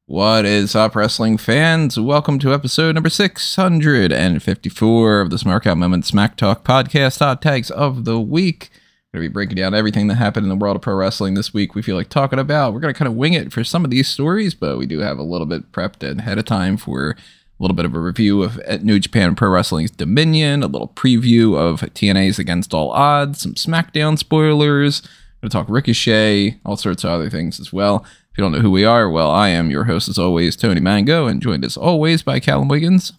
What is up, wrestling fans? Welcome to episode number 654 of the Smark Out Moment Smack Talk podcast, hot tags of the week. We're going to be breaking down everything that happened in the world of pro wrestling this week we feel like talking about. We're going to kind of wing it for some of these stories, but we do have a little bit prepped ahead of time for a little bit of a review of New Japan Pro Wrestling's Dominion, a little preview of TNA's Against All Odds, some SmackDown spoilers. We're going to talk Ricochet, all sorts of other things as well. If you don't know who we are, well, I am your host as always, Tony Mango, and joined as always by Callum Wiggins.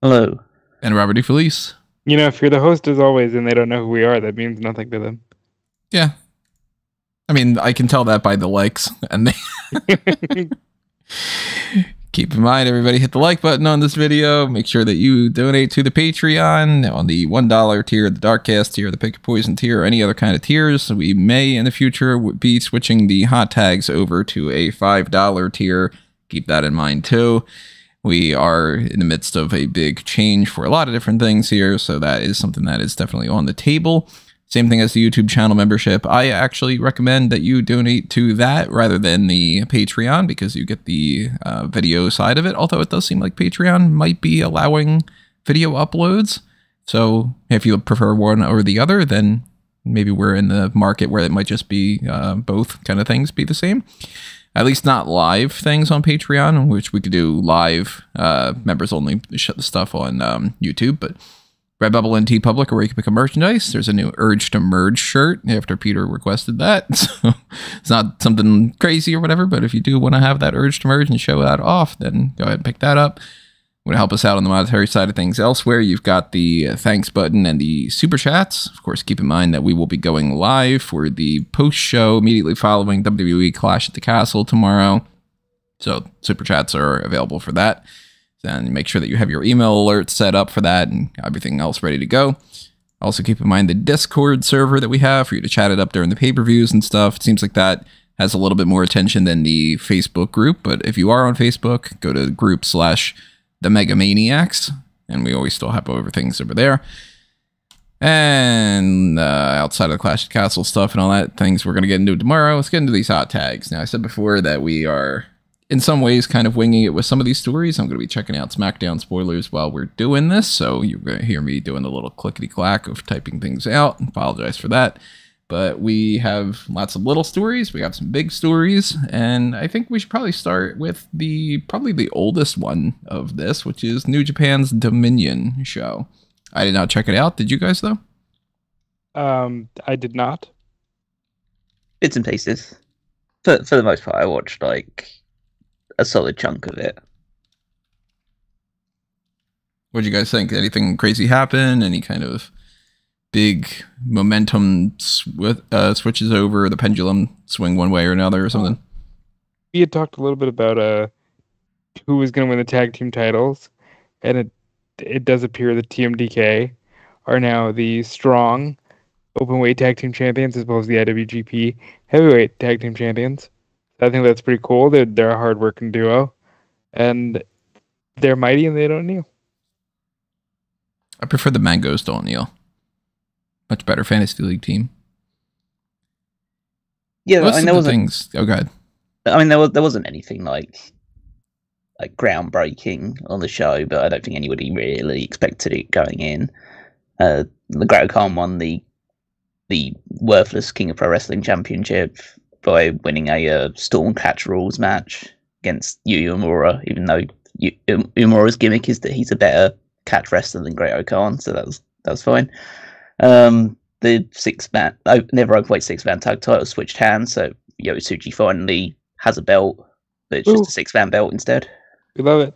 Hello. And Robert DeFelice. You know, if you're the host as always and they don't know who we are, that means nothing to them. Yeah. I mean, I can tell that by the likes. And they keep in mind, everybody hit the like button on this video. Make sure that you donate to the Patreon on the $1 tier, the Darkcast tier, the Pick a Poison tier, or any other kind of tiers. We may, in the future, be switching the hot tags over to a $5 tier. Keep that in mind, too. We are in the midst of a big change for a lot of different things here, so that is something that is definitely on the table. Same thing as the YouTube channel membership. I actually recommend that you donate to that rather than the Patreon because you get the video side of it, although it does seem like Patreon might be allowing video uploads. So if you prefer one or the other, then maybe we're in the market where it might just be both kind of things be the same. At least not live things on Patreon, which we could do live members only stuff on YouTube, but Redbubble and TeePublic, where you can pick up merchandise. There's a new Urge to Merge shirt after Peter requested that. So it's not something crazy or whatever, but if you do want to have that urge to merge and show that off, then go ahead and pick that up. Want to help us out on the monetary side of things elsewhere, you've got the thanks button and the super chats. Of course, keep in mind that we will be going live for the post show immediately following WWE Clash at the Castle tomorrow. So super chats are available for that. And make sure that you have your email alerts set up for that and everything else ready to go. Also keep in mind the Discord server that we have for you to chat it up during the pay-per-views and stuff. It seems like that has a little bit more attention than the Facebook group, but if you are on Facebook, go to the group / the Megamaniacs, and we always still have over things over there. And outside of the Clash of Castle stuff and all that things we're going to get into tomorrow, let's get into these hot tags. Now, I said before that we are in some ways kind of winging it with some of these stories. I'm going to be checking out SmackDown spoilers while we're doing this, so you're going to hear me doing a little clickety-clack of typing things out. Apologize for that. But we have lots of little stories. We have some big stories, and I think we should probably start with probably the oldest one of this, which is New Japan's Dominion show. I did not check it out. Did you guys, though? I did not. Bits and pieces. For the most part, I watched like a solid chunk of it. What do you guys think? Anything crazy happen? Any kind of big momentum switches over, the pendulum swing one way or another or something? We had talked a little bit about who was going to win the tag team titles, and it does appear that TMDK are now the strong openweight tag team champions as well as the IWGP heavyweight tag team champions. I think that's pretty cool. They're a hard-working duo, and they're mighty and they don't kneel. I prefer the Mangoes don't kneel. Much better fantasy league team. Yeah, most I mean, of the things. Oh, go ahead. I mean, there wasn't anything like groundbreaking on the show, but I don't think anybody really expected it going in. The Great-O-Khan won the worthless King of Pro Wrestling Championship by winning a Storm Catch Rules match against Yu Uemura, even though Uemura's gimmick is that he's a better catch wrestler than Great-O-Khan, so that was fine. The never openweight 6-man tag title switched hands, so Yosuji finally has a belt, but it's just a 6-man belt instead. We love it.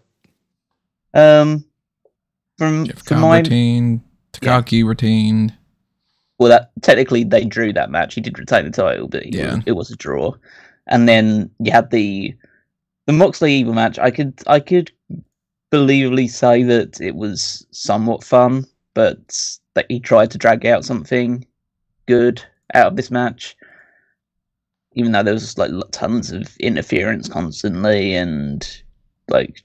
From retained, Takagi retained. Well, that technically they drew that match. He did retain the title, but it was a draw. And then you had the Moxley Evil match. I could believably say that it was somewhat fun, but that he tried to drag out something good out of this match, even though there was like tons of interference constantly and like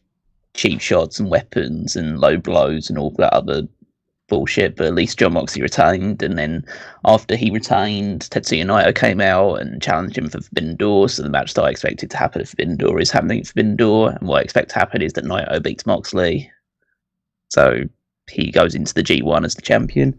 cheap shots and weapons and low blows and all that other bullshit, but at least Jon Moxley retained, and then after he retained, Tetsuya Naito came out and challenged him for Forbidden Door, so the match that I expected to happen at Forbidden Door is happening at Forbidden Door, and what I expect to happen is that Naito beats Moxley, so he goes into the G1 as the champion.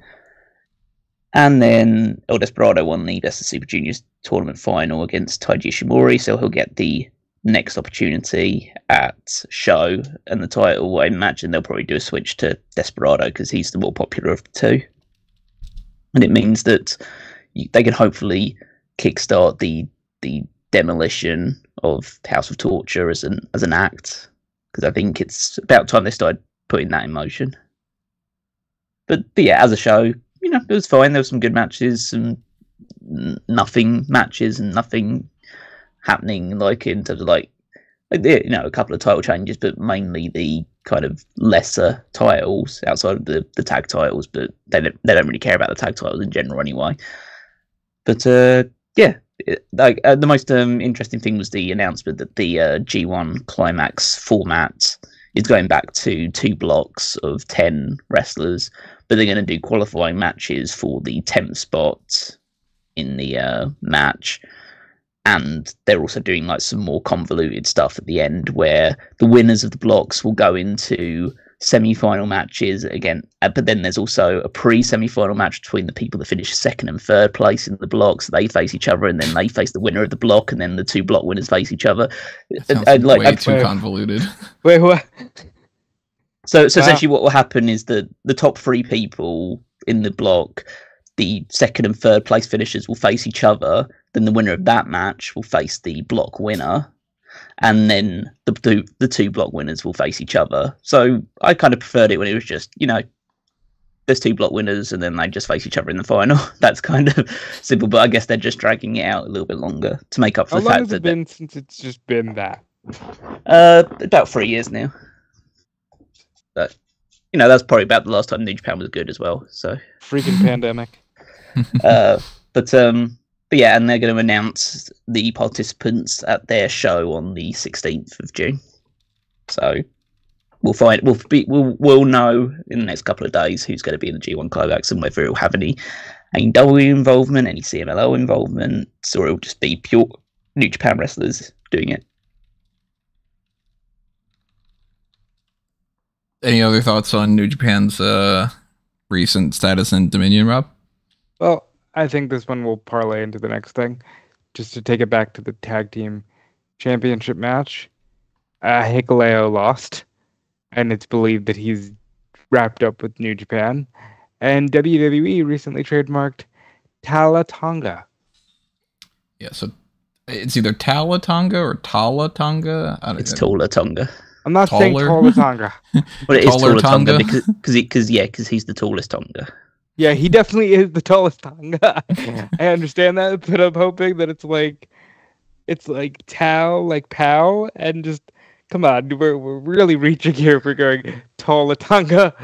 And then El Desperado won the Best of Super Juniors tournament final against Taiji Ishimori, so he'll get the next opportunity at Show, and the title, I imagine they'll probably do a switch to Desperado because he's the more popular of the two. And it means that they can hopefully kickstart the demolition of House of Torture as an act, because I think it's about time they started putting that in motion. But yeah, as a show, you know, it was fine. There were some good matches, some nothing matches, and nothing happening like in terms of like you know, a couple of title changes, but mainly the kind of lesser titles outside of the tag titles. But they don't really care about the tag titles in general anyway. But yeah, the most interesting thing was the announcement that the G1 Climax format is going back to 2 blocks of 10 wrestlers, but they're going to do qualifying matches for the 10th spot in the match. And they're also doing like some more convoluted stuff at the end where the winners of the blocks will go into semi-final matches again. But then there's also a pre-semi-final match between the people that finish 2nd and 3rd place in the blocks. They face each other, and then they face the winner of the block, and then the 2 block winners face each other. Way too convoluted. Wait, what? So essentially what will happen is that the top 3 people in the block, the 2nd and 3rd place finishers, will face each other. Then the winner of that match will face the block winner, and then the 2 block winners will face each other. So I kind of preferred it when it was just, you know, there's 2 block winners and then they just face each other in the final. That's kind of simple, but I guess they're just dragging it out a little bit longer to make up for the fact that... How long has it been since it's just been that? About 3 years now. But, you know, that's probably about the last time New Japan was good as well. So freaking pandemic. But yeah, and they're going to announce the participants at their show on the 16th of June. So we'll know in the next couple of days who's going to be in the G1 Climax and whether it'll have any AEW involvement, any CMLL involvement, or it'll just be pure New Japan wrestlers doing it. Any other thoughts on New Japan's recent status in Dominion, Rob? Well, I think this one will parlay into the next thing. Just to take it back to the tag team championship match, Hikuleo lost, and it's believed that he's wrapped up with New Japan. And WWE recently trademarked Talla Tonga. Yeah, so it's either Talla Tonga or Talla Tonga. It's Talla Tonga. I'm not saying Talla Tonga. But it is Talla Tonga because he's the tallest Tonga. Yeah, he definitely is the tallest Tonga. I understand that, but I'm hoping that it's like Tao, like Pow, and just come on, we're really reaching here if we're going Talla Tonga.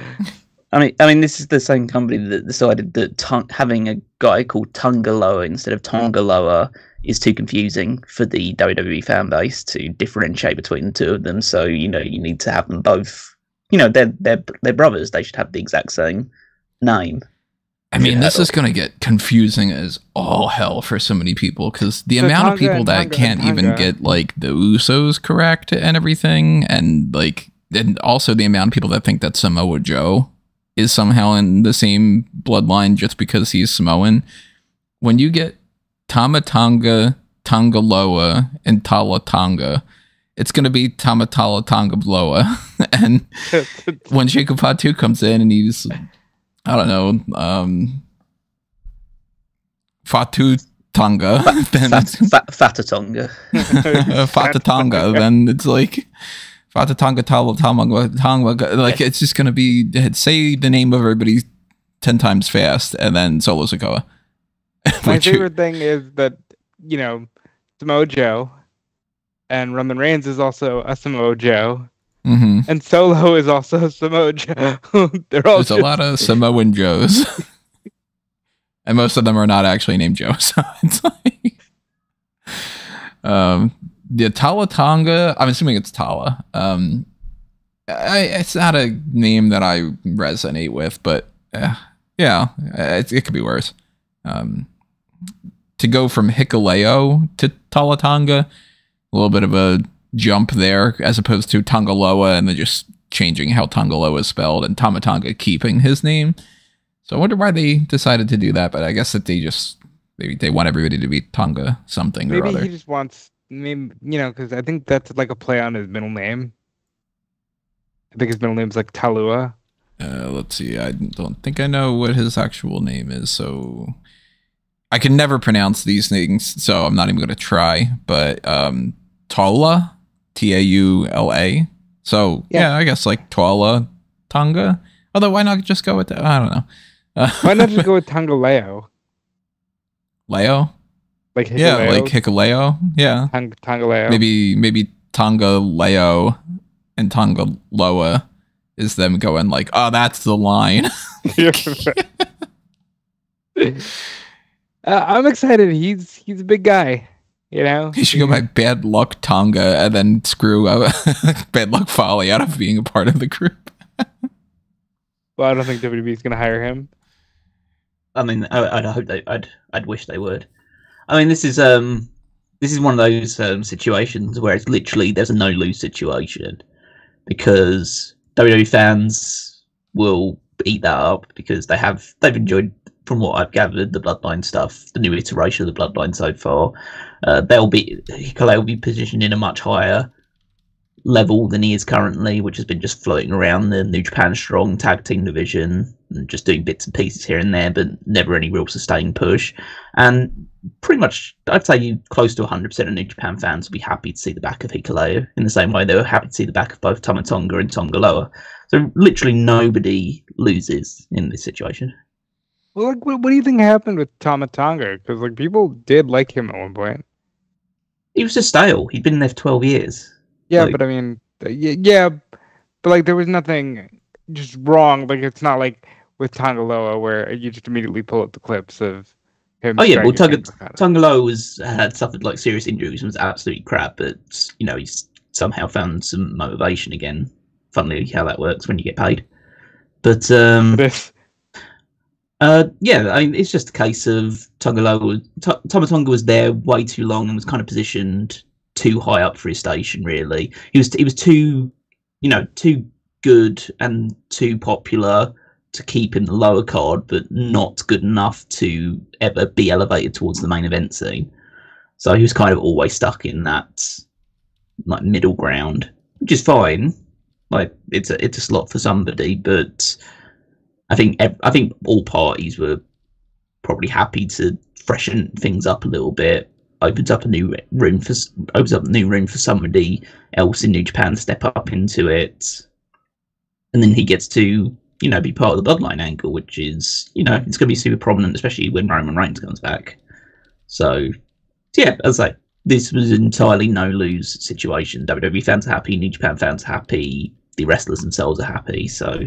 I mean, this is the same company that decided that having a guy called Tungaloa instead of Tongaloa is too confusing for the WWE fan base to differentiate between the two of them. So, you know, you need to have them both. You know, they're brothers. They should have the exact same name. I mean, this is going to get confusing as all hell for so many people, because the amount of people that can't even get like the Usos correct and everything, and also the amount of people that think that Samoa Joe is somehow in the same bloodline just because he's Samoan. When you get Tama Tonga, Tongaloa, and Talla Tonga, it's going to be Tama Talla Tonga Loa. And when Jacob Fatu comes in and he's, I don't know, Fatu Tonga, then Fata Tonga. Fata Tonga, then it's like Fata Tonga Talla Tonga. Like, it's just going to be, say the name of everybody 10 times fast, and then Solo Sikoa. My favorite thing is that, you know, Samoa Joe and Roman Reigns is also a Samoa Joe. Mm-hmm. And Solo is also a Samoa Joe. There's a lot of Samoan Joes. And most of them are not actually named Joe. So it's like... the Talla Tonga, I'm assuming it's Talla. It's not a name that I resonate with, but Yeah, it could be worse. To go from Hikuleo to Talla Tonga, a little bit of a jump there, as opposed to Tongaloa, and then just changing how Tongaloa is spelled, and Tama Tonga keeping his name. So I wonder why they decided to do that, but I guess that maybe they want everybody to be Tonga something or other. Maybe he just wants, because I think that's like a play on his middle name. I think his middle name's like Talua. Let's see. I don't think I know what his actual name is, so I can never pronounce these things, so I'm not even going to try. But Talla, Taula. So yeah, I guess like Talla Tonga. Although why not just go with that? I don't know. Why not just go with Tongaleo? Leo? Like Hikuleo? Yeah, like Hikuleo. Yeah. Tongaleo. Maybe Tongaleo and Tongaloa is them going like, oh, that's the line. I'm excited. He's a big guy. He should go by Bad Luck Tonga and then screw Bad Luck Folly out of being a part of the group. Well, I don't think WWE is going to hire him. I mean, I'd hope I'd wish they would. I mean, this is one of those situations where it's literally there's a no lose situation, because WWE fans will eat that up because they've enjoyed, from what I've gathered, the Bloodline stuff, the new iteration of the Bloodline so far. Hikuleo will be positioned in a much higher level than he is currently, which has been just floating around the New Japan Strong tag team division and just doing bits and pieces here and there, but never any real sustained push. And pretty much, I'd say close to 100% of New Japan fans will be happy to see the back of Hikuleo in the same way they were happy to see the back of both Tama Tonga and Tongaloa. So literally nobody loses in this situation. Well, like, what do you think happened with Tama Tonga? Because like people did like him at one point. He was just stale. He'd been there for 12 years. Yeah, but I mean, yeah, but like there was nothing just wrong. Like it's not like with Tongaloa where you just immediately pull up the clips of him. Oh yeah, well Tongaloa had suffered like serious injuries and was absolutely crap, but he's somehow found some motivation again. Funnily, how that works when you get paid. But yeah, I mean, it's just a case of Tama Tonga was there way too long and was kind of positioned too high up for his station. Really, he was too good and too popular to keep in the lower card, but not good enough to ever be elevated towards the main event scene. So he was kind of always stuck in that like middle ground, which is fine. Like it's a slot for somebody, but I think all parties were probably happy to freshen things up a little bit. Opens up a new room for somebody else in New Japan to step up into it, and then he gets to be part of the Bloodline angle, which is it's going to be super prominent, especially when Roman Reigns comes back. So yeah, as I say, this was an entirely no lose situation. WWE fans are happy, New Japan fans are happy, the wrestlers themselves are happy. So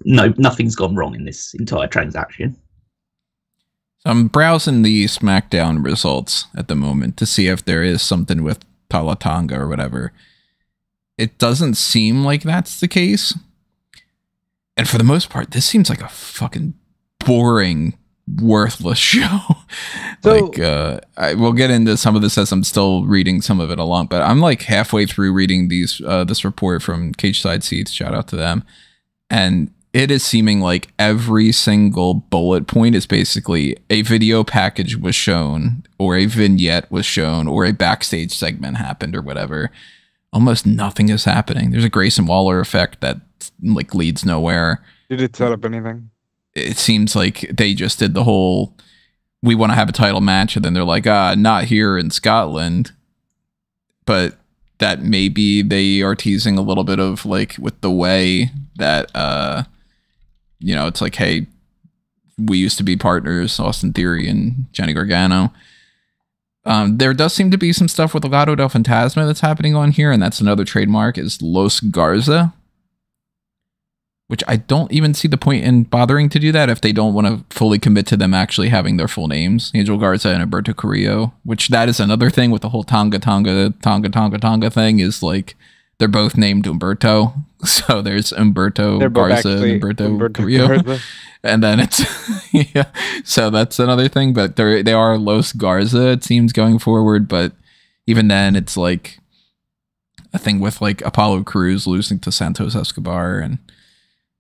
nothing's gone wrong in this entire transaction. I'm browsing the SmackDown results at the moment to see if there is something with Talla Tonga or whatever. It doesn't seem like that's the case. And for the most part, this seems like a fucking boring, worthless show. So, we'll get into some of this as I'm still reading some of it along, but I'm like halfway through reading this report from Cage Side Seats. Shout out to them. And it is seeming like every single bullet point is basically a video package was shown, or a vignette was shown, or a backstage segment happened, or whatever. Almost nothing is happening. There's a Grayson Waller effect that like leads nowhere. Did it set up anything? It seems like they just did the whole, we want to have a title match, and then they're like, not here in Scotland. But that maybe they are teasing a little bit of like with the way that it's like, hey, we used to be partners, Austin Theory and Johnny Gargano. There does seem to be some stuff with Legado del Fantasma that's happening on here, and that's another trademark, is Los Garza, which I don't even see the point in bothering to do that if they don't want to fully commit to them actually having their full names, Angel Garza and Alberto Carrillo, which that is another thing with the whole Tonga thing, is like, they're both named Umberto. So there's Umberto Garza and Umberto Carrillo. Garza. And then it's yeah. So that's another thing. But they are Los Garza, it seems, going forward. But even then, it's like a thing with like Apollo Crews losing to Santos Escobar, and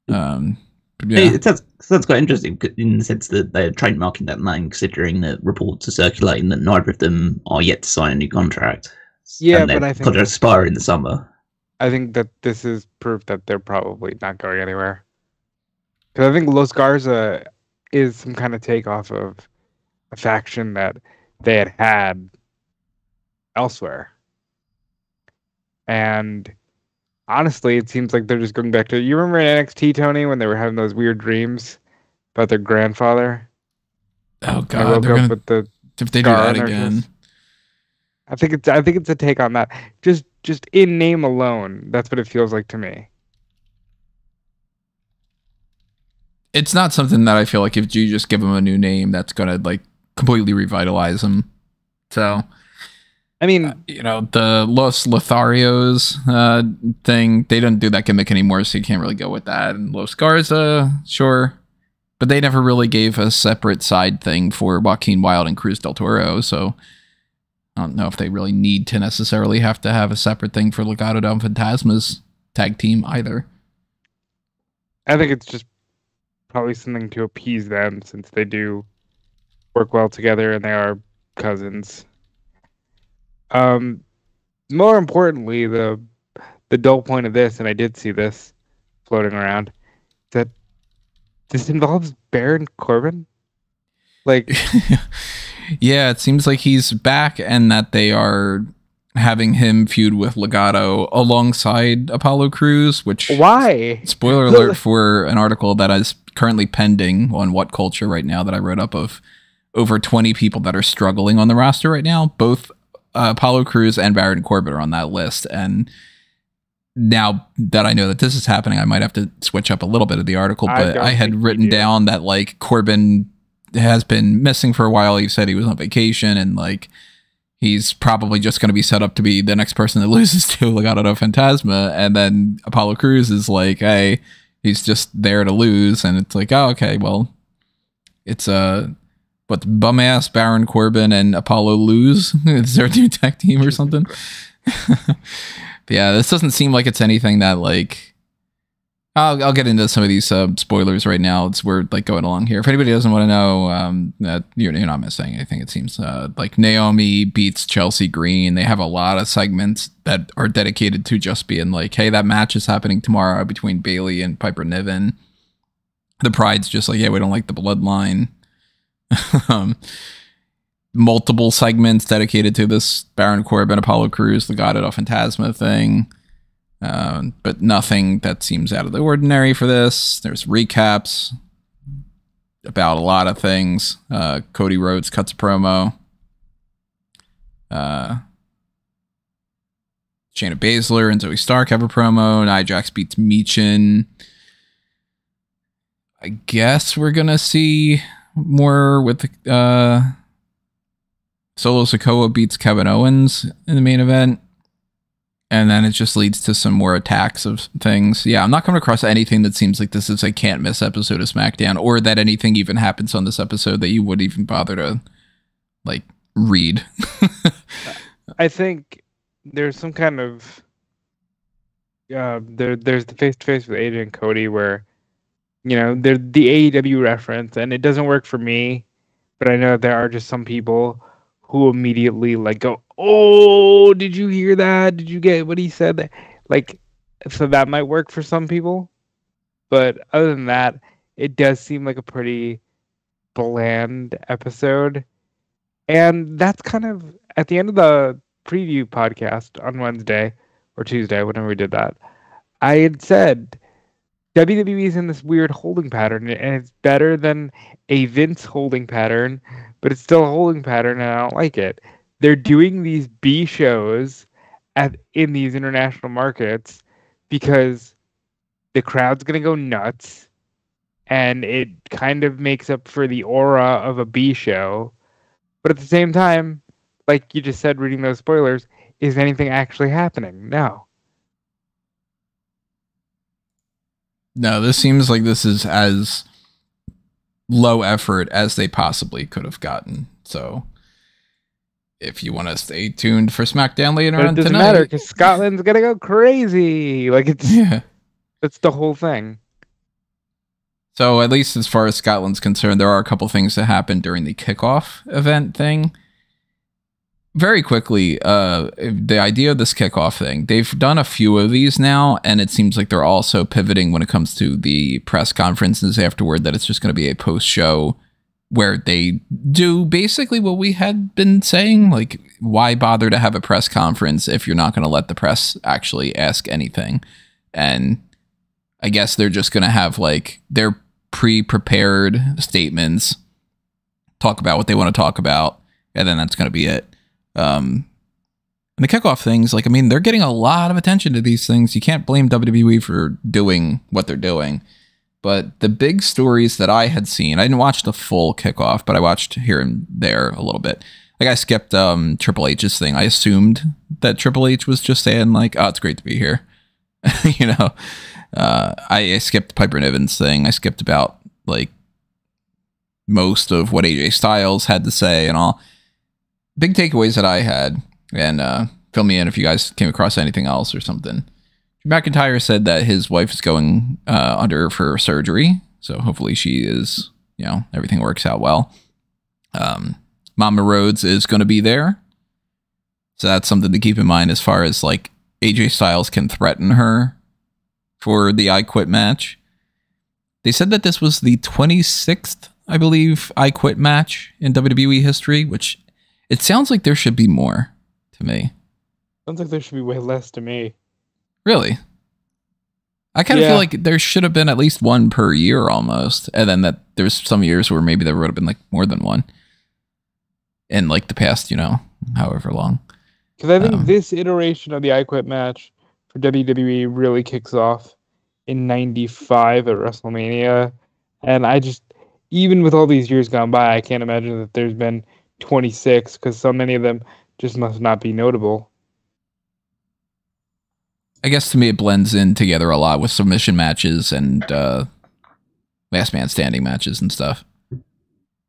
yeah. That's quite interesting in the sense that they're trademarking that name, considering that reports are circulating that neither of them are yet to sign a new contract. Yeah, but I think contracts expire in the summer. I think that this is proof that they're probably not going anywhere. Because I think Los Garza is some kind of takeoff of a faction that they had elsewhere. And honestly, it seems like they're just going back to... You remember in NXT, Tony, when they were having those weird dreams about their grandfather? Oh, God. They're gonna, with the if they do that again. I think it's a take on that. Just in name alone, that's what it feels like to me. It's not something that I feel like if you just give them a new name, that's going to like completely revitalize them. So, I mean, the Los Lotharios thing, they don't do that gimmick anymore, so you can't really go with that. And Los Garza, sure. But they never really gave a separate side thing for Joaquin Wilde and Cruz del Toro, so I don't know if they really need to necessarily have to have a separate thing for Legado del Fantasma's tag team either. I think it's just probably something to appease them, since they do work well together and they are cousins. More importantly, the dull point of this, and I did see this floating around, that this involves Baron Corbin. Like, yeah, it seems like he's back, and that they are having him feud with Legado alongside Apollo Crews, which... Why? Spoiler alert for an article that is currently pending on What Culture right now that I wrote up of over 20 people that are struggling on the roster right now. Both Apollo Crews and Baron Corbin are on that list, and now that I know that this is happening, I might have to switch up a little bit of the article, but I had written down that like Corbin has been missing for a while. He said he was on vacation, and like he's probably just going to be set up to be the next person that loses to Legado del Fantasma. And then Apollo Crews is like, hey, he's just there to lose. And it's like, oh, okay, well, it's what, bum ass Baron Corbin and Apollo lose? Is there a new tag team or something? Yeah, this doesn't seem like it's anything that like... I'll get into some of these spoilers right now. We're like going along here. If anybody doesn't want to know, that you're not missing anything. It seems like Naomi beats Chelsea Green. They have a lot of segments that are dedicated to just being like, hey, that match is happening tomorrow between Bayley and Piper Niven. The Pride's just like, yeah, we don't like the bloodline. Multiple segments dedicated to this Baron Corbin, Apollo Crews, Legado del Fantasma thing. But nothing that seems out of the ordinary for this. There's recaps about a lot of things. Cody Rhodes cuts a promo. Shayna Baszler and Zoe Stark have a promo. Nia Jax beats Michin. I guess we're going to see more with Solo Sikoa beats Kevin Owens in the main event. And then it just leads to some more attacks of things. Yeah, I'm not coming across anything that seems like this is a can't miss episode of SmackDown, or that anything even happens on this episode that you would even bother to like read. I think there's some kind of there's the face-to-face with AJ and Cody where, they're the AEW reference, and it doesn't work for me, but I know that there are just some people who immediately like go, oh, did you hear that? Did you get what he said? Like, so that might work for some people. But other than that, it does seem like a pretty bland episode. And that's kind of at the end of the preview podcast on Wednesday or Tuesday, whenever we did that, I had said WWE's in this weird holding pattern, and it's better than a Vince holding pattern, but it's still a holding pattern, and I don't like it. They're doing these B shows in these international markets because the crowd's going to go nuts, and it kind of makes up for the aura of a B show. But at the same time, like you just said, reading those spoilers, is anything actually happening? No. No, this seems like this is as low effort as they possibly could have gotten. So if you want to stay tuned for SmackDown later on tonight. It doesn't matter because Scotland's going to go crazy. Like, that's the whole thing. So at least as far as Scotland's concerned, there are a couple things that happened during the kickoff event thing. Very quickly, the idea of this kickoff thing, they've done a few of these now, and it seems like they're also pivoting when it comes to the press conferences afterward, that it's just going to be a post-show where they do basically what we had been saying, like, why bother to have a press conference if you're not going to let the press actually ask anything? And I guess they're just going to have, like, their pre-prepared statements, talk about what they want to talk about, and then that's going to be it. And the kickoff things, like, I mean, they're getting a lot of attention to these things. You can't blame WWE for doing what they're doing. But the big stories that I had seen, I didn't watch the full kickoff, but I watched here and there a little bit. Like, I skipped Triple H's thing. I assumed that Triple H was just saying, like, oh, it's great to be here. You know, I skipped Piper Niven's thing. I skipped about, like, most of what AJ Styles had to say and all. Big takeaways that I had, and fill me in if you guys came across anything else or something. McIntyre said that his wife is going under for surgery, so hopefully she is, you know, everything works out well. Mama Rhodes is going to be there, so that's something to keep in mind as far as, like, AJ Styles can threaten her for the I Quit match. They said that this was the 26th, I believe, I Quit match in WWE history, which it sounds like there should be more to me. Sounds like there should be way less to me. Really? I kind of feel like there should have been at least one per year almost. And then that there's some years where maybe there would have been, like, more than one. In, like, the past, you know, however long. Because I think this iteration of the I Quit match for WWE really kicks off in 95 at WrestleMania. And I just, even with all these years gone by, I can't imagine that there's been 26, because so many of them just must not be notable. I guess to me it blends in together a lot with submission matches and last man standing matches and stuff.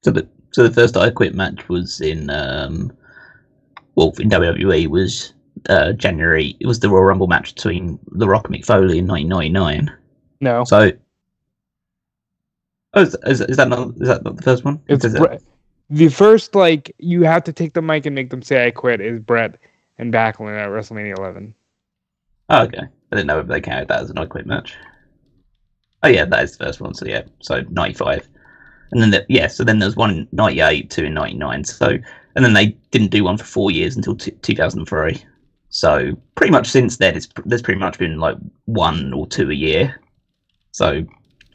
So the first I Quit match was in in WWE was January. It was the Royal Rumble match between The Rock and Mick Foley in 1999. No. So is that not the first one? The first, like, you have to take the mic and make them say I quit is Brett and Backlund at WrestleMania 11. Oh, okay. I didn't know if they counted that as an I Quit match. Oh, yeah, that is the first one. So, yeah, so 95. And then, so then there's one in 98, two in 99. So, and then they didn't do one for 4 years until 2003. So, pretty much since then, there's pretty much been, like, 1 or 2 a year. So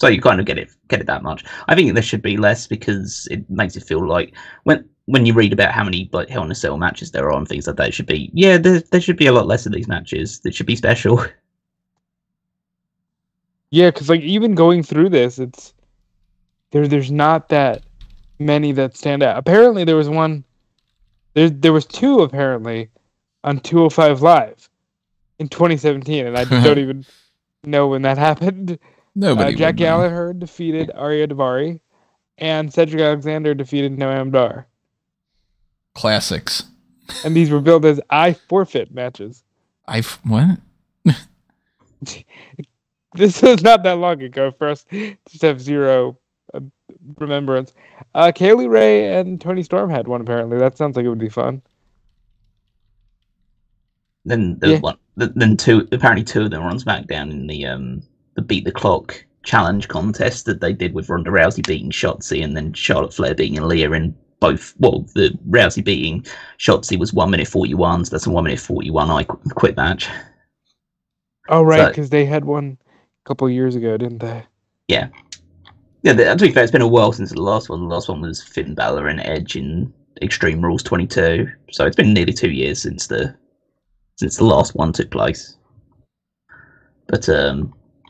you kind of get it that much. I think there should be less because it makes it feel like when you read about how many, like, Hell in a Cell matches there are and things like that, it should be, there should be a lot less of these matches. That should be special. Yeah, because, like, even going through this, it's there's not that many that stand out. Apparently, there was one. There was 2 apparently on 205 Live in 2017, and I just don't even know when that happened. Nobody. Jack Gallagher defeated Arya Daivari, and Cedric Alexander defeated Noam Dar. Classics. And these were billed as I Forfeit matches. What? This was not that long ago for us to just have zero remembrance. Kaylee Ray and Toni Storm had one, apparently. That sounds like it would be fun. Then there's one. Then 2. Apparently 2 of them were on SmackDown in the Beat the Clock challenge contest that they did with Ronda Rousey beating Shotzi and then Charlotte Flair beating Aaliyah in both. Well, the Rousey beating Shotzi was 1 minute 41, so that's a 1 minute 41 I Quit match. Oh, right, because they had one a couple of years ago, didn't they? Yeah. Yeah, to be fair, it's been a while since the last one. The last one was Finn Balor and Edge in Extreme Rules 22, so it's been nearly 2 years since the last one took place. But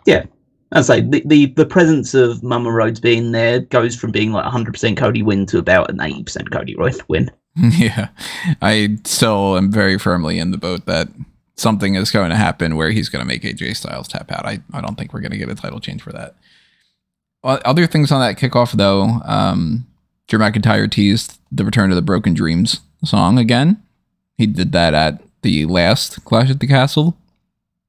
yeah, I'd say the presence of Mama Rhodes being there goes from being like 100% Cody win to about an 80% Cody win. Yeah, I still am very firmly in the boat that something is going to happen where he's going to make AJ Styles tap out. I don't think we're going to get a title change for that. Other things on that kickoff, though, Drew McIntyre teased the return of the Broken Dreams song again. He did that at the last Clash at the Castle.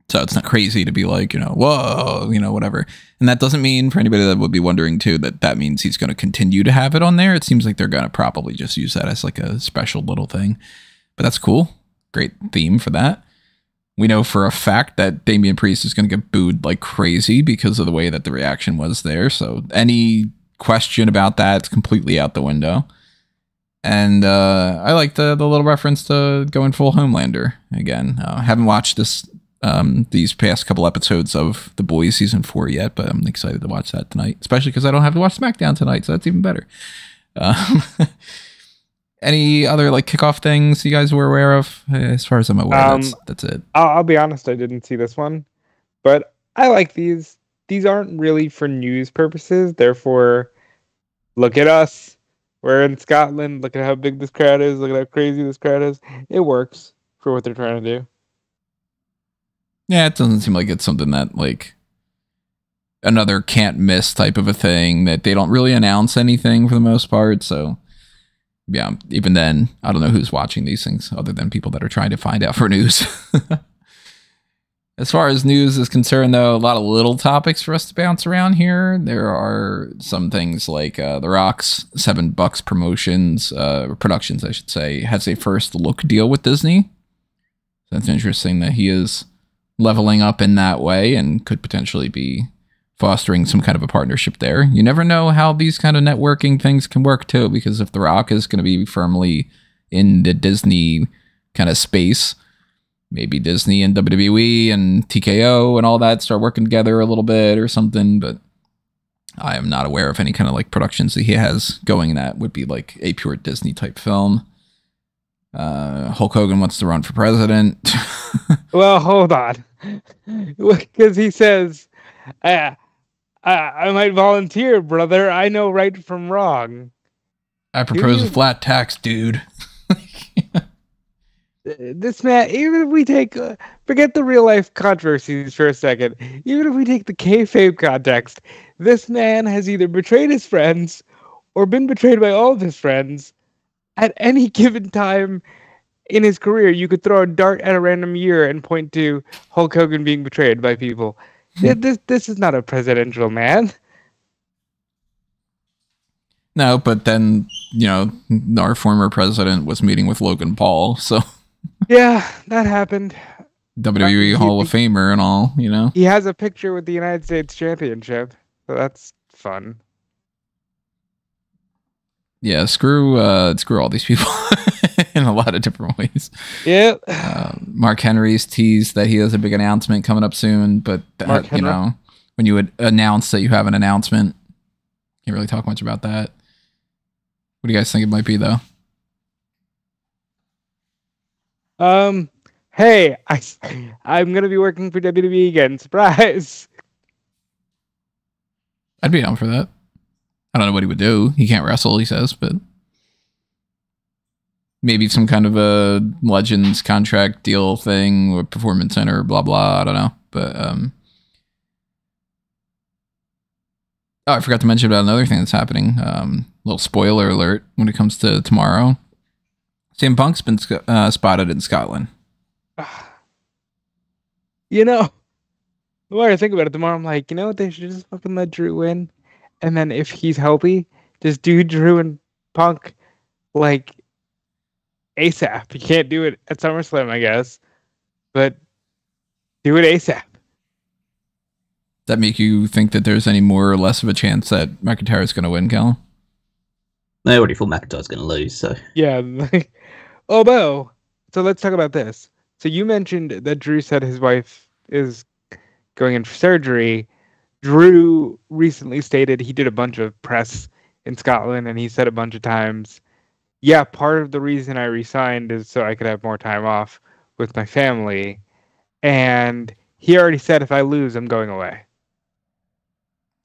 So it's not crazy to be like, whoa, whatever. And that doesn't mean, for anybody that would be wondering too, that means he's going to continue to have it on there. It seems like they're going to probably just use that as like a special little thing. But that's cool. Great theme for that. We know for a fact that Damian Priest is going to get booed like crazy because of the way that the reaction was there. So any question about that is completely out the window. And I like the little reference to going full Homelander again. Haven't watched these past couple episodes of The Boys season 4 yet, but I'm excited to watch that tonight, especially because I don't have to watch SmackDown tonight, so that's even better. Any other like kickoff things you guys were aware of? As far as I'm aware, that's it. I'll be honest, I didn't see this one, but I like these. These aren't really for news purposes. Therefore, look at us. We're in Scotland. Look at how big this crowd is. Look at how crazy this crowd is. It works for what they're trying to do. Yeah, it doesn't seem like it's something that like another can't miss type of a thing, that they don't really announce anything for the most part. So yeah, even then, I don't know who's watching these things other than people that are trying to find out for news. As far as news is concerned, though, a lot of little topics for us to bounce around here. There are some things like The Rock's $7 Productions, I should say, has a first look deal with Disney. So that's interesting that he is leveling up in that way and could potentially be fostering some kind of a partnership there. You never know how these kind of networking things can work too, because if The Rock is going to be firmly in the Disney kind of space, maybe Disney and WWE and TKO and all that start working together a little bit or something, but I am not aware of any kind of like productions that he has going that would be like a pure Disney type film. Hulk Hogan wants to run for president. Well, hold on. Because he says, I might volunteer, brother. I know right from wrong. I propose a flat tax, dude. This man, even if we take, forget the real life controversies for a second, even if we take the kayfabe context, this man has either betrayed his friends or been betrayed by all of his friends at any given time in his career. You could throw a dart at a random year and point to Hulk Hogan being betrayed by people. This is not a presidential man. No, but then, our former president was meeting with Logan Paul, so... Yeah, that happened. WWE Hall of Famer and all, He has a picture with the United States Championship, so that's fun. Yeah, screw all these people in a lot of different ways. Yeah. Mark Henry's teased that he has a big announcement coming up soon, but when you would announce that you have an announcement, can't really talk much about that. What do you guys think it might be, though? Hey, I'm gonna be working for WWE again. Surprise! I'd be down for that. I don't know what he would do. He can't wrestle, he says, but maybe some kind of a Legends contract deal thing or Performance Center, blah blah. I don't know, but I forgot to mention about another thing that's happening. Little spoiler alert when it comes to tomorrow. CM Punk's been spotted in Scotland. The more I think about it, the more I'm like, what? They should just fucking let Drew win. And then if he's healthy, just do Drew and Punk like ASAP. You can't do it at SummerSlam, I guess. But do it ASAP. Does that make you think that there's any more or less of a chance that McIntyre is going to win, Cal? I already thought McIntyre's going to lose, so... Yeah. Oh, Bo. So let's talk about this. So you mentioned that Drew said his wife is going in for surgery. Drew recently stated he did a bunch of press in Scotland, and he said a bunch of times, yeah, part of the reason I resigned is so I could have more time off with my family. And he already said, if I lose, I'm going away.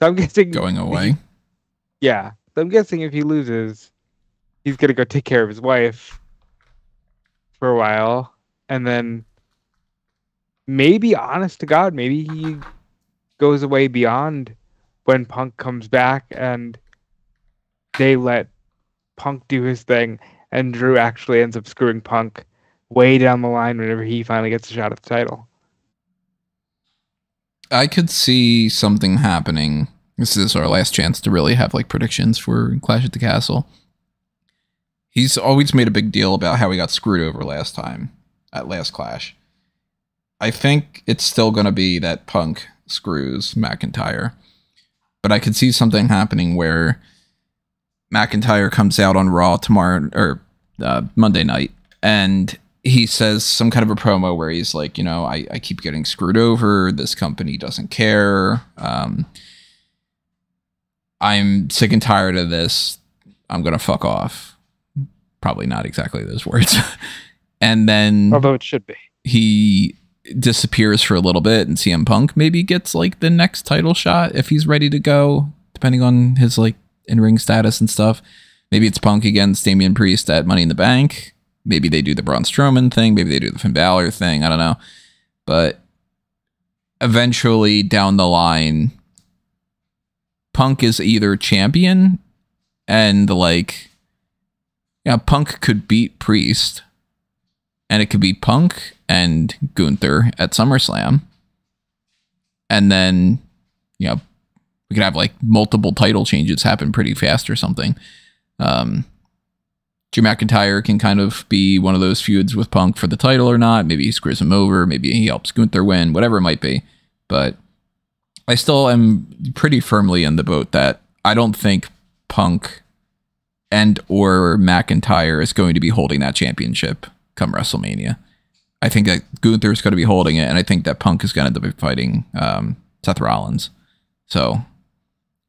So I'm guessing... Going away? Yeah. So I'm guessing if he loses, he's going to go take care of his wife for a while, and then maybe, honest to God, maybe he goes away beyond when Punk comes back and they let Punk do his thing, and Drew actually ends up screwing Punk way down the line whenever he finally gets a shot at the title. I could see something happening. This is our last chance to really have like predictions for Clash at the Castle. He's always made a big deal about how he got screwed over last time at last Clash. I think it's still going to be that Punk screws McIntyre, but I could see something happening where McIntyre comes out on Raw tomorrow or Monday night, and he says some kind of a promo where he's like, you know, I keep getting screwed over. This company doesn't care. I'm sick and tired of this. I'm going to fuck off. Probably not exactly those words. And then, although it should be, he disappears for a little bit, and CM Punk maybe gets like the next title shot if he's ready to go, depending on his like in-ring status and stuff. Maybe it's Punk against Damian Priest at Money in the Bank. Maybe they do the Braun Strowman thing. Maybe they do the Finn Balor thing. I don't know. But eventually down the line, Punk is either champion and like, yeah, Punk could beat Priest, and it could be Punk and Gunther at SummerSlam. And then, you know, we could have like multiple title changes happen pretty fast or something. Drew McIntyre can kind of be one of those feuds with Punk for the title or not. Maybe he screws him over. Maybe he helps Gunther win, whatever it might be. But I still am pretty firmly in the boat that I don't think Punk and or McIntyre is going to be holding that championship come WrestleMania. I think that Gunther is going to be holding it, and I think that Punk is going to end up fighting Seth Rollins. So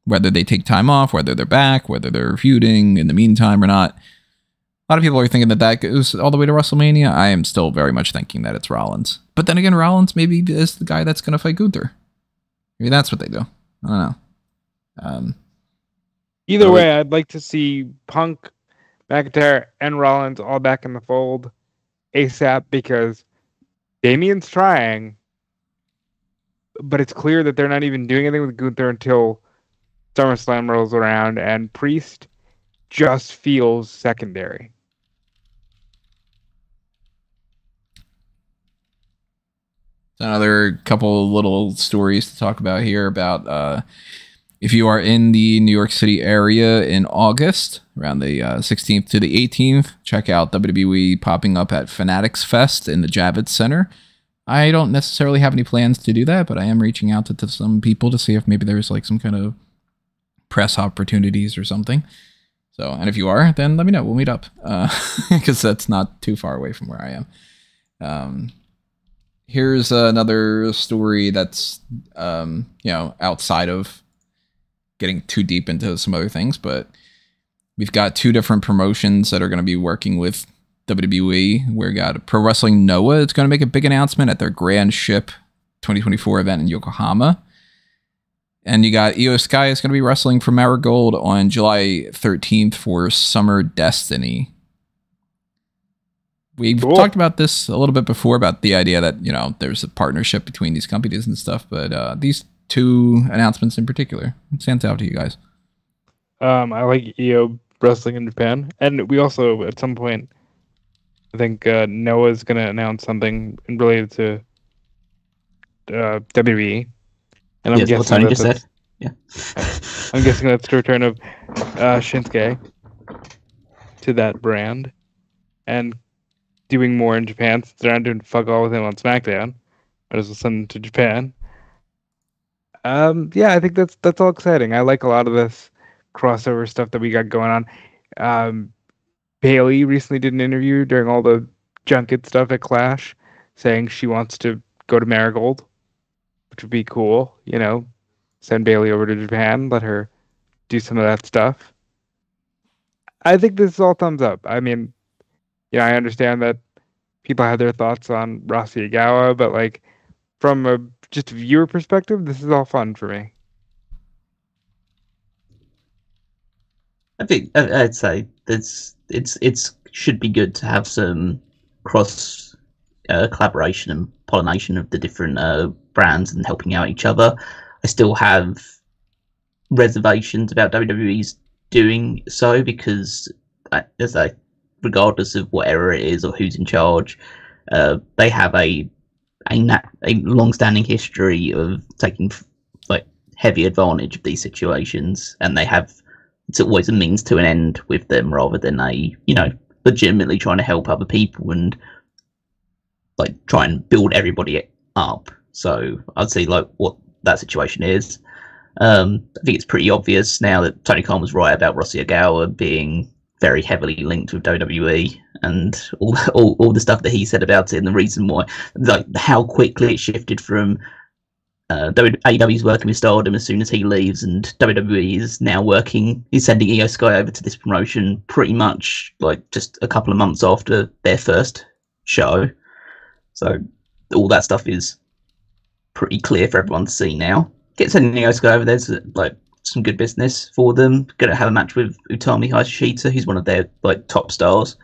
whether they take time off, whether they're back, whether they're feuding in the meantime or not, a lot of people are thinking that that goes all the way to WrestleMania. I am still very much thinking that it's Rollins. But then again, Rollins maybe is the guy that's going to fight Gunther. Maybe that's what they do. I don't know. Either way, I'd like to see Punk, McIntyre, and Rollins all back in the fold ASAP, because Damian's trying, but it's clear that they're not even doing anything with Gunther until SummerSlam rolls around, and Priest just feels secondary. Another couple little stories to talk about here about if you are in the New York City area in August, around the 16th to the 18th, check out WWE popping up at Fanatics Fest in the Javits Center. I don't necessarily have any plans to do that, but I am reaching out to some people to see if maybe there's like some kind of press opportunities or something. So, and if you are, then let me know. We'll meet up, because that's not too far away from where I am. Here's another story that's, you know, outside of getting too deep into some other things, but we've got two different promotions that are going to be working with WWE. We've got Pro Wrestling Noah. It's going to make a big announcement at their Grand Ship 2024 event in Yokohama. And you got Io Sky is going to be wrestling for Marigold on July 13th for Summer Destiny. We've talked about this a little bit before, about the idea that, you know, there's a partnership between these companies and stuff, but these two announcements in particular, what stands out to you guys? I like Io wrestling in Japan, and we also, at some point, I think Noah's going to announce something related to WWE. And I'm guessing what Tony just said. Yeah. I'm guessing that's the return of Shinsuke to that brand, and doing more in Japan, since they're not doing fuck all with him on SmackDown. I just will send him to Japan. Yeah, I think that's all exciting. I like a lot of this crossover stuff that we got going on. Bailey recently did an interview during all the junket stuff at Clash, saying she wants to go to Marigold, which would be cool. You know, send Bailey over to Japan, let her do some of that stuff. I think this is all thumbs up. I mean, yeah, I understand that people have their thoughts on Rossy Agawa, but like from a just viewer perspective, this is all fun for me. I think I'd say it's should be good to have some cross collaboration and pollination of the different brands and helping out each other. I still have reservations about WWE's doing so because, as I, regardless of what era it is or who's in charge, they have a long-standing history of taking like heavy advantage of these situations, and they have, it's always a means to an end with them rather than a, you know, legitimately trying to help other people and like try and build everybody up. So I'd say like what that situation is. I think it's pretty obvious now that Tony Khan was right about Rossy Ogawa being very heavily linked with WWE and all the stuff that he said about it, and the reason why, like how quickly it shifted from AEW's working with Stardom as soon as he leaves, and WWE is now sending Io Sky over to this promotion pretty much like just a couple of months after their first show. So all that stuff is pretty clear for everyone to see now. Get sending Io Sky over there's like some good business for them. Going to have a match with Utami Hayashishita, who's one of their like top stars.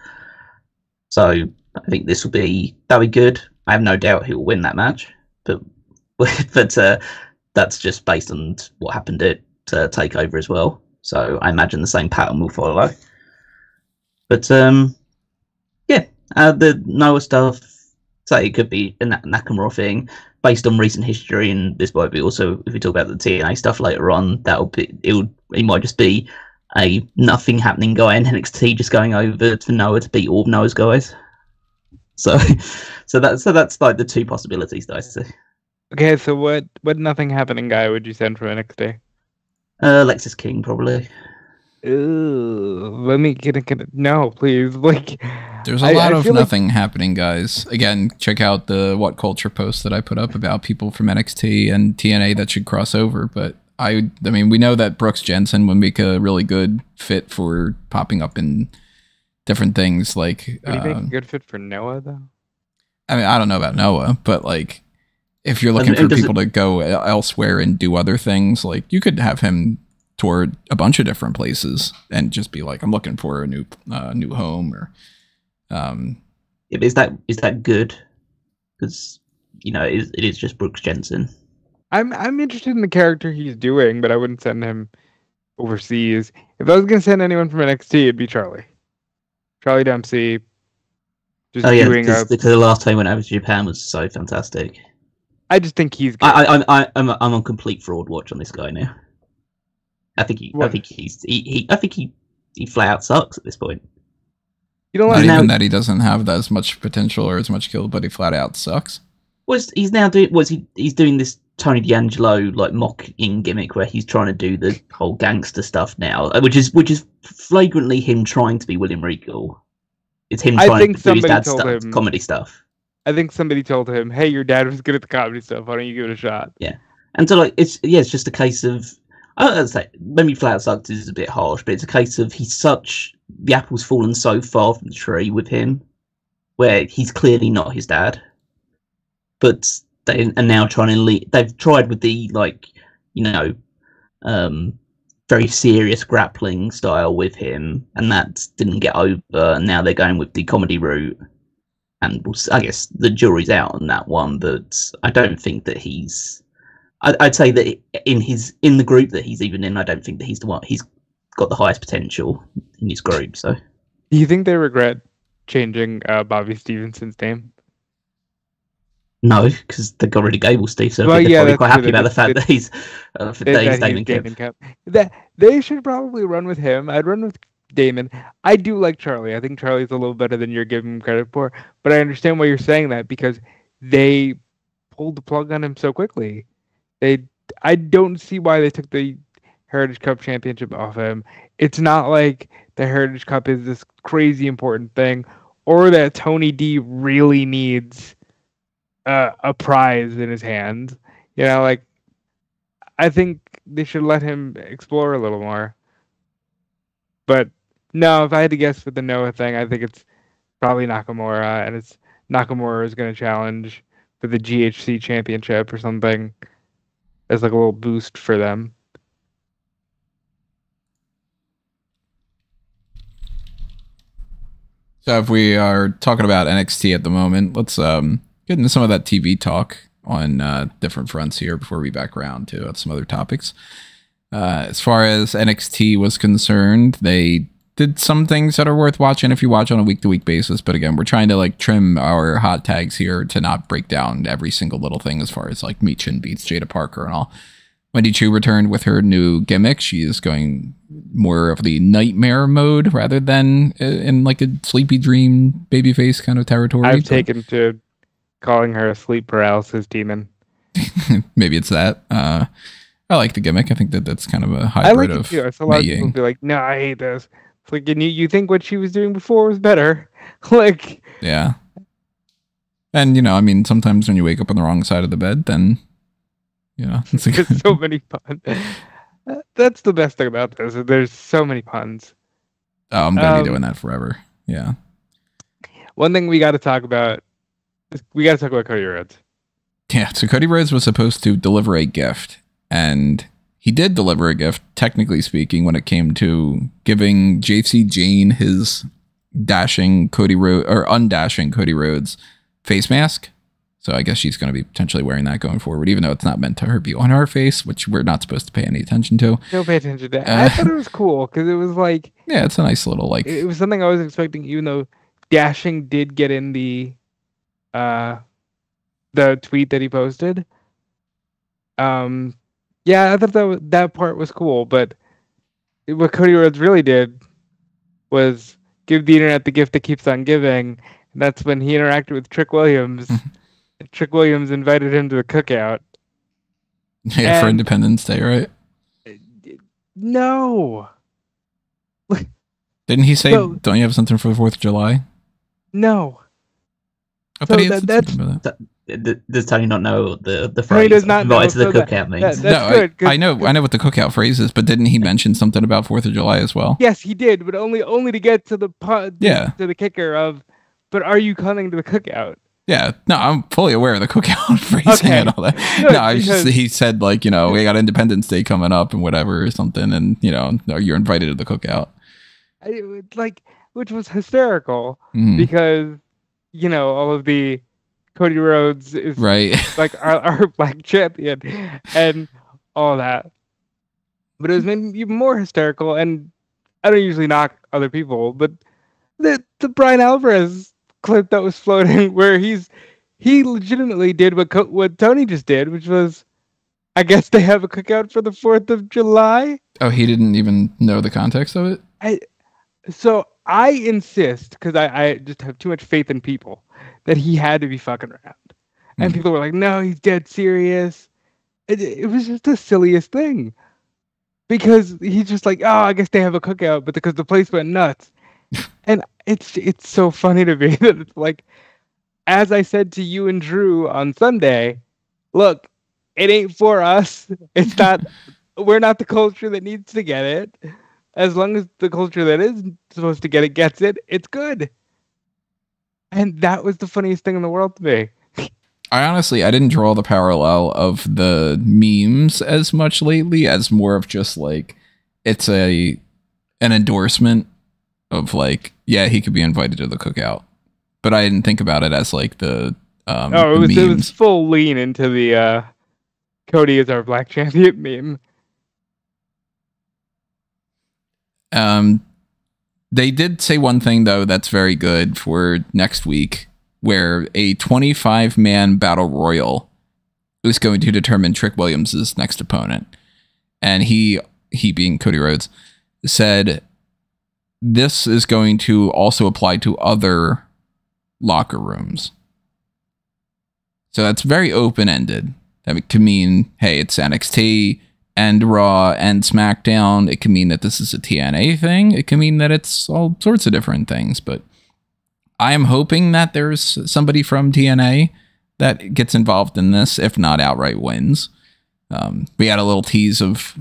So I think that'll be good. I have no doubt he'll win that match, but that's just based on what happened at Takeover as well. So I imagine the same pattern will follow. But yeah, the Noah stuff. Say it could be a Nakamura thing based on recent history, and this might be also, if we talk about the TNA stuff later on, it might just be a nothing happening guy in NXT just going over to Noah to beat all of Noah's guys. So that's like the two possibilities that I see. Okay, so what nothing happening guy would you send from NXT? Lexis King probably. Ooh, let me get no, please. Like, there's a lot of nothing happening, guys. Again, check out the What Culture post that I put up about people from NXT and TNA that should cross over. But I mean, we know that Brooks Jensen would make a really good fit for popping up in different things. Like, would he make a good fit for Noah though? I mean, I don't know about Noah, but like, if you're looking for people to go elsewhere and do other things, like you could have him tour a bunch of different places and just be like, I'm looking for a new home, or is that good? Because you know it is just Brooks Jensen. I'm interested in the character he's doing, but I wouldn't send him overseas. If I was gonna send anyone from NXT, it'd be Charlie Dempsey. Just because the last time he went over to Japan was so fantastic. I just think he's good. I'm on complete fraud watch on this guy now. I think he flat out sucks at this point. You don't like even that he doesn't have as much potential or as much skill, but he flat out sucks. He's doing this Tony D'Angelo like mocking gimmick where he's trying to do the whole gangster stuff now, which is flagrantly him trying to be William Regal. It's him trying to do his dad's comedy stuff. I think somebody told him, "Hey, your dad was good at the comedy stuff. Why don't you give it a shot?" Yeah, and so like it's just a case of, I'd say maybe flat out sucked is a bit harsh, but it's a case of the apple's fallen so far from the tree with him, where he's clearly not his dad. But they are now trying to they've tried with the very serious grappling style with him, and that didn't get over. And now they're going with the comedy route, and I guess the jury's out on that one. But I don't think that I'd say that in the group that he's even in, I don't think that he's the one. He's got the highest potential in his group. So, do you think they regret changing Bobby Stevenson's name? No, because they got rid of Gable Steve, so they're probably quite happy about the fact that he's Damon Kemp. They should probably run with him. I'd run with Damon. I do like Charlie. I think Charlie's a little better than you're giving him credit for, but I understand why you're saying that because they pulled the plug on him so quickly. I don't see why they took the Heritage Cup championship off him. It's not like the Heritage Cup is this crazy important thing, or that Tony D really needs a prize in his hand. You know, like, I think they should let him explore a little more. But no, if I had to guess with the Noah thing, I think it's probably Nakamura, and it's Nakamura is going to challenge for the GHC championship or something as like a little boost for them. So if we are talking about NXT at the moment, let's get into some of that TV talk on different fronts here before we back around to some other topics. As far as NXT was concerned, they did some things that are worth watching if you watch on a week-to-week basis. But again, we're trying to like trim our hot tags here to not break down every single little thing as far as like Michin beats Jada Parker and all. Wendy Chu returned with her new gimmick. She is going more of the nightmare mode rather than in like a sleepy dream babyface kind of territory. I've taken to calling her a sleep paralysis demon. Maybe it's that. I like the gimmick. I think that's kind of a hybrid of Mei Ying. A lot of people be like, no, I hate this. It's like, and you think what she was doing before was better. Like, yeah. And, you know, I mean, sometimes when you wake up on the wrong side of the bed, then, you know. It's like there's so many puns. That's the best thing about this. There's so many puns. Oh, I'm going to be doing that forever. Yeah. One thing we got to talk about Cody Rhodes. Yeah, so Cody Rhodes was supposed to deliver a gift. And he did deliver a gift, technically speaking, when it came to giving JC Jane his undashing Cody Rhodes face mask. So I guess she's going to be potentially wearing that going forward, even though it's not meant to be on her face, which we're not supposed to pay any attention to. Don't pay attention to that. I thought it was cool because it was like, yeah, it's a nice little like. It was something I was expecting, even though dashing did get in the tweet that he posted. Yeah, I thought that part was cool, but what Cody Rhodes really did was give the internet the gift that keeps on giving. And that's when he interacted with Trick Williams. Trick Williams invited him to a cookout. Yeah, for Independence Day, right? No. Didn't he say, don't you have something for the 4th of July? No. I thought he had something about that. Does Tony not know the phrase? Tony does not know. To the cookout means. No, I know what the cookout phrase is, but didn't he mention something about 4th of July as well? Yes, he did, but only to get to the to the kicker of, but are you coming to the cookout? Yeah, no, I'm fully aware of the cookout phrasing and all that. Good, he said like, you know, we got Independence Day coming up and whatever or something, and you know, you're invited to the cookout. Which was hysterical because, you know, all of the Cody Rhodes is right, like our black champion and all that. But it was made even more hysterical, and I don't usually knock other people, but the Bryan Alvarez clip that was floating where he legitimately did what Tony just did, which was, I guess they have a cookout for the 4th of July. Oh, he didn't even know the context of it? So I insist, because I just have too much faith in people, that he had to be fucking around. And people were like, no, he's dead serious. It was just the silliest thing. Because he's just like, oh, I guess they have a cookout, but because the place went nuts. And it's so funny to me that it's like, as I said to you and Drew on Sunday, look, it ain't for us. It's not, we're not the culture that needs to get it. As long as the culture that is supposed to get it gets it, it's good. And that was the funniest thing in the world to me. I didn't draw the parallel of the memes as much lately as more of just like, it's an endorsement of like, yeah, he could be invited to the cookout. But I didn't think about it as like it was full lean into the Cody is our black champion meme. They did say one thing though that's very good for next week, where a 25-man battle royal is going to determine Trick Williams' next opponent. And he being Cody Rhodes, said this is going to also apply to other locker rooms. So that's very open-ended. That could mean, hey, it's NXT and Raw and SmackDown. It can mean that this is a TNA thing. It can mean that it's all sorts of different things. But I am hoping that there's somebody from TNA that gets involved in this, if not outright wins. We had a little tease of,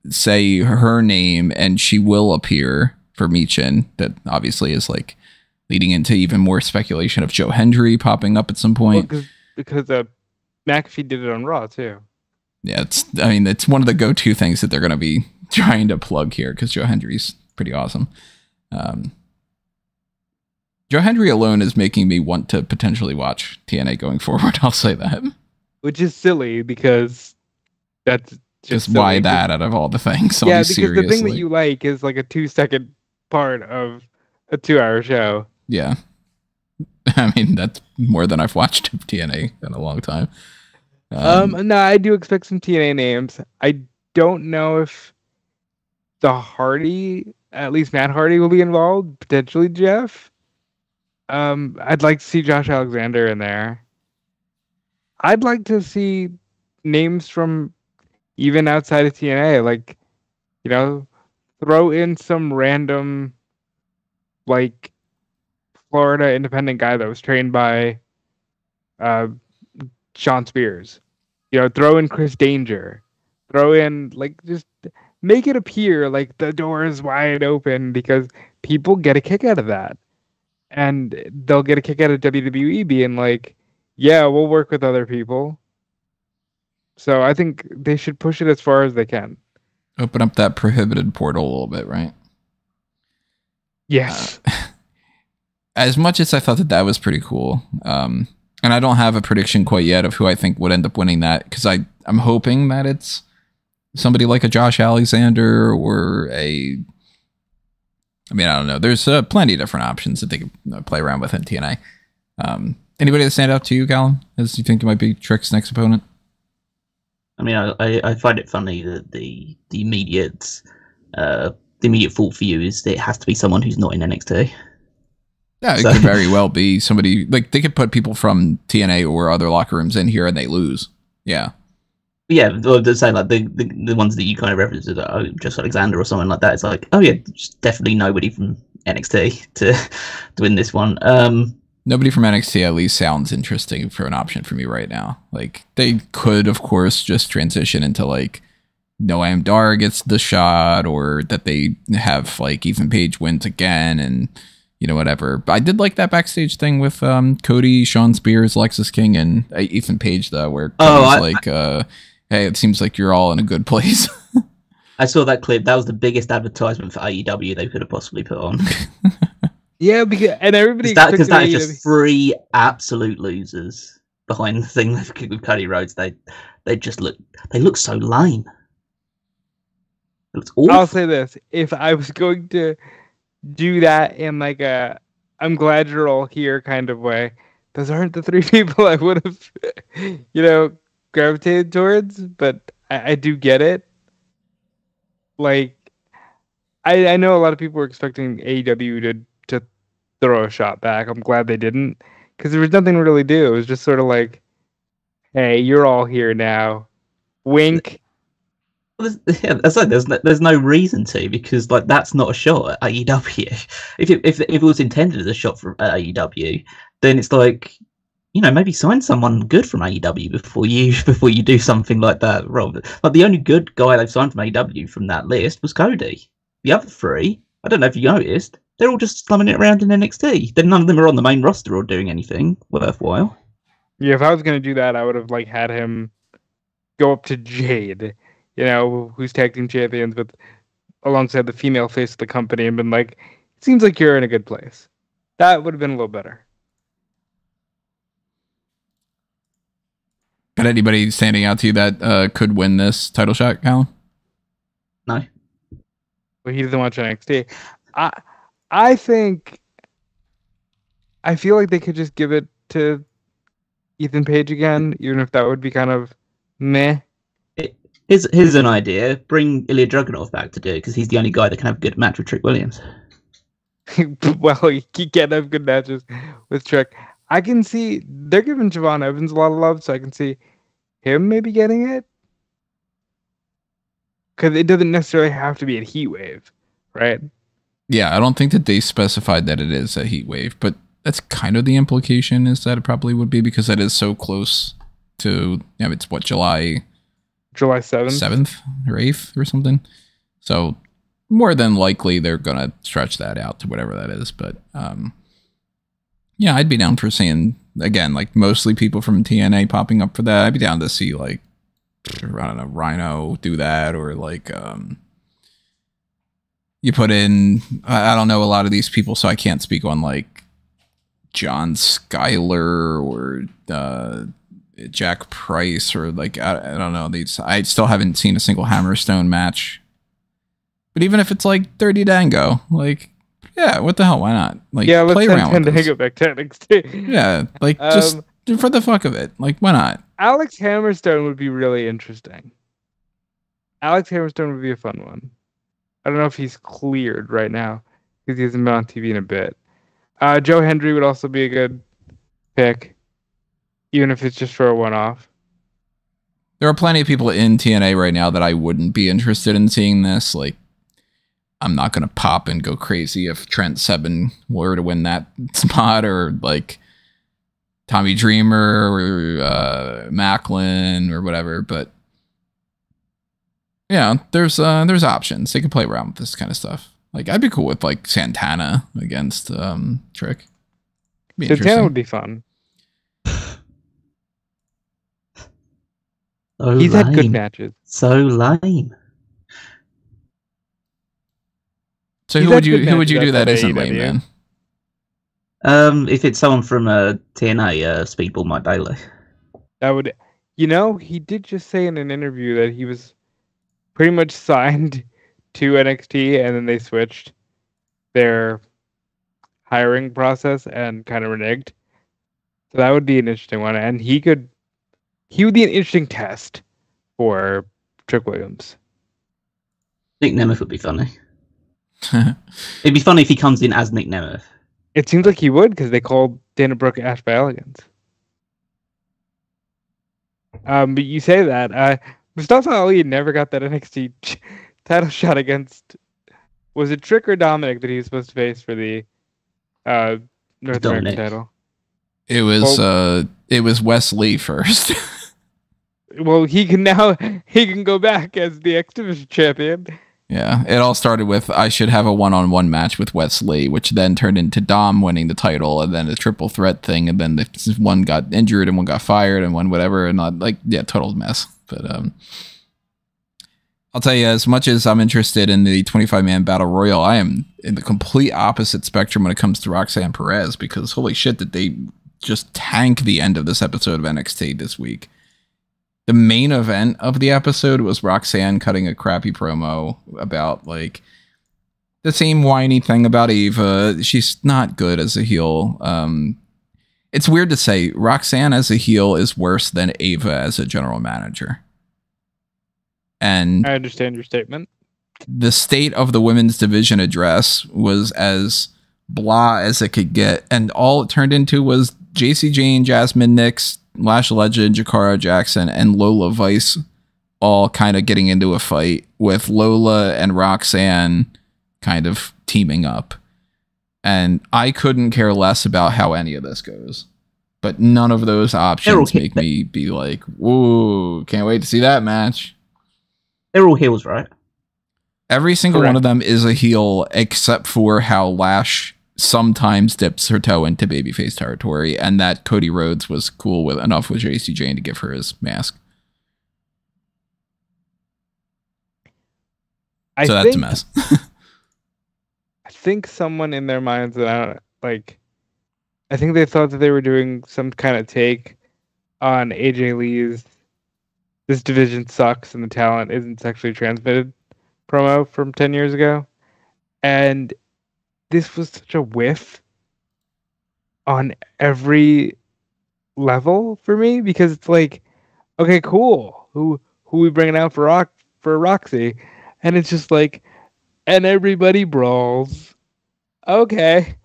say, her name, and she will appear for Michin. That obviously is like leading into even more speculation of Joe Hendry popping up at some point. Well, because McAfee did it on Raw too. Yeah, it's one of the go-to things that they're going to be trying to plug here because Joe Hendry's pretty awesome. Joe Hendry alone is making me want to potentially watch TNA going forward. I'll say that. Which is silly because that's just why that out of all the things. Yeah, because the thing that you like is like a 2-second part of a 2-hour show. Yeah. I mean, that's more than I've watched TNA in a long time. No, I do expect some TNA names. I don't know if the Hardy, at least Matt Hardy, will be involved. Potentially Jeff. I'd like to see Josh Alexander in there. I'd like to see names from even outside of TNA, like, you know, throw in some random, like, Florida independent guy that was trained by Sean Spears. You know, throw in Chris Danger. Throw in, like, just make it appear like the door is wide open because people get a kick out of that. And they'll get a kick out of WWE being like, yeah, we'll work with other people. So I think they should push it as far as they can. Open up that prohibited portal a little bit, right? Yes. As much as I thought that was pretty cool, and I don't have a prediction quite yet of who I think would end up winning that, because I'm hoping that it's somebody like a Josh Alexander or I mean, I don't know. There's plenty of different options that they can play around with in TNA. Anybody that stand out to you, Callum, as you think it might be Trick's next opponent? I mean, I find it funny that the immediate thought for you is that it has to be someone who's not in NXT. Yeah, it could very well be somebody, like, they could put people from TNA or other locker rooms in here and they lose. Yeah. Yeah, they're saying like the ones that you kind of referenced, just Alexander or something like that. It's like, oh yeah, just definitely nobody from NXT to win this one. Nobody from NXT at least sounds interesting for an option for me right now. Like, they could, of course, just transition into like Noam Dar gets the shot, or that they have like Ethan Page wins again, and you know, whatever. But I did like that backstage thing with Cody, Sean Spears, Lexus King, and Ethan Page, though, where Cody's hey, it seems like you're all in a good place. I saw that clip. That was the biggest advertisement for AEW they could have possibly put on. Yeah, and everybody because that is just 3 absolute losers behind the thing with Cody Rhodes. They look so lame. It looks awful. I'll say this: if I was going to do that in like a "I'm glad you're all here" kind of way, those aren't the 3 people I would have, gravitated towards. But I do get it. Like, I know a lot of people were expecting AEW to throw a shot back. I'm glad they didn't, because there was nothing to really do. It was just sort of like, hey, you're all here now. Wink. There's no reason to, because like that's not a shot at AEW. If it was intended as a shot for AEW, then it's like, maybe sign someone good from AEW before you do something like that, Rob. Like, the only good guy they've signed from AEW from that list was Cody. The other 3, I don't know if you noticed, they're all just slumming it around in NXT. Then none of them are on the main roster or doing anything worthwhile. Yeah, if I was going to do that, I would have had him go up to Jade, who's tag team champions, but alongside the female face of the company, and been like, it seems like you're in a good place. That would have been a little better. But anybody standing out to you that could win this title shot, Callum? No. Well, he doesn't watch NXT. I feel like they could just give it to Ethan Page again, even if that would be kind of meh. Here's an idea. Bring Ilya Dragunov back to do it, because he's the only guy that can have a good match with Trick Williams. Well, you can't have good matches with Trick. I can see they're giving Javon Evans a lot of love, so I can see him maybe getting it. Because it doesn't necessarily have to be a heat wave, right? Yeah, I don't think that they specified that it is a heat wave, but that's kind of the implication, is that it probably would be, because that is so close to, it's what, July 7th or 8th or something. So more than likely they're going to stretch that out to whatever that is. But yeah, I'd be down for seeing, again, like mostly people from TNA popping up for that. I'd be down to see, like, I don't know, Rhino do that, or like you put in, I don't know a lot of these people, so I can't speak on like John Schuyler or Jack Price or like I don't know. I still haven't seen a single Hammerstone match. But even if it's like Dirty Dango, like yeah, what the hell? Why not? Like yeah, let's play around send with this. Dango back to NXT. Yeah, like just for the fuck of it. Like why not? Alex Hammerstone would be really interesting. Alex Hammerstone would be a fun one. I don't know if he's cleared right now because he hasn't been on TV in a bit. Joe Hendry would also be a good pick, even if it's just for a one-off. There are plenty of people in TNA right now that I wouldn't be interested in seeing this. Like, I'm not going to pop and go crazy if Trent Seven were to win that spot, or like Tommy Dreamer or Macklin or whatever. But yeah, there's options. They can play around with this kind of stuff. Like, I'd be cool with like Santana against Trick. Santana would be fun. So He's lame. had good matches. So lame. So who would you do that isn't lame, man? If it's someone from TNA, Speedball Mike Bailey. That would, he did just say in an interview that he was pretty much signed to NXT, and then they switched their hiring process and kind of reneged. So that would be an interesting one, and he would be an interesting test for Trick Williams. Nick Nemeth would be funny. It'd be funny if he comes in as Nick Nemeth. It seems like he would, because they called Dana Brooke Ash by Elegance. But you say that. Mustafa Ali never got that NXT title shot against... Was it Trick or Dominic that he was supposed to face for the North American title? It was Wes Lee first. Well, he can go back as the X Division champion. Yeah, it all started with I should have a one-on-one match with Wes Lee, which then turned into Dom winning the title, and then a triple threat thing, and then one got injured and one got fired and one whatever, and total mess. But I'll tell you, as much as I'm interested in the 25-man battle royal, I am in the complete opposite spectrum when it comes to Roxanne Perez, because holy shit did they just tank the end of this episode of NXT this week. The main event of the episode was Roxanne cutting a crappy promo about like the same whiny thing about Ava. She's not good as a heel. It's weird to say Roxanne as a heel is worse than Ava as a general manager. And I understand your statement. The state of the women's division address was as blah as it could get. And all it turned into was JC Jane, Jasmine Nix, Lash Legend, Jakara Jackson, and Lola Vice all kind of getting into a fight with Lola and Roxanne kind of teaming up. And I couldn't care less about how any of this goes. But none of those options make me be like, whoa, can't wait to see that match. They're all heels, right? Every single one of them is a heel, except for how Lash sometimes dips her toe into babyface territory, and that Cody Rhodes was cool with enough with JC Jane to give her his mask. So that's a mess. I think someone in their minds that I think they thought that they were doing some kind of take on AJ Lee's "This division sucks and the talent isn't sexually transmitted" promo from 10 years ago, and this was such a whiff on every level for me, because it's like, okay, cool. Who we bringing out for Roxy? And it's just like, and everybody brawls. Okay.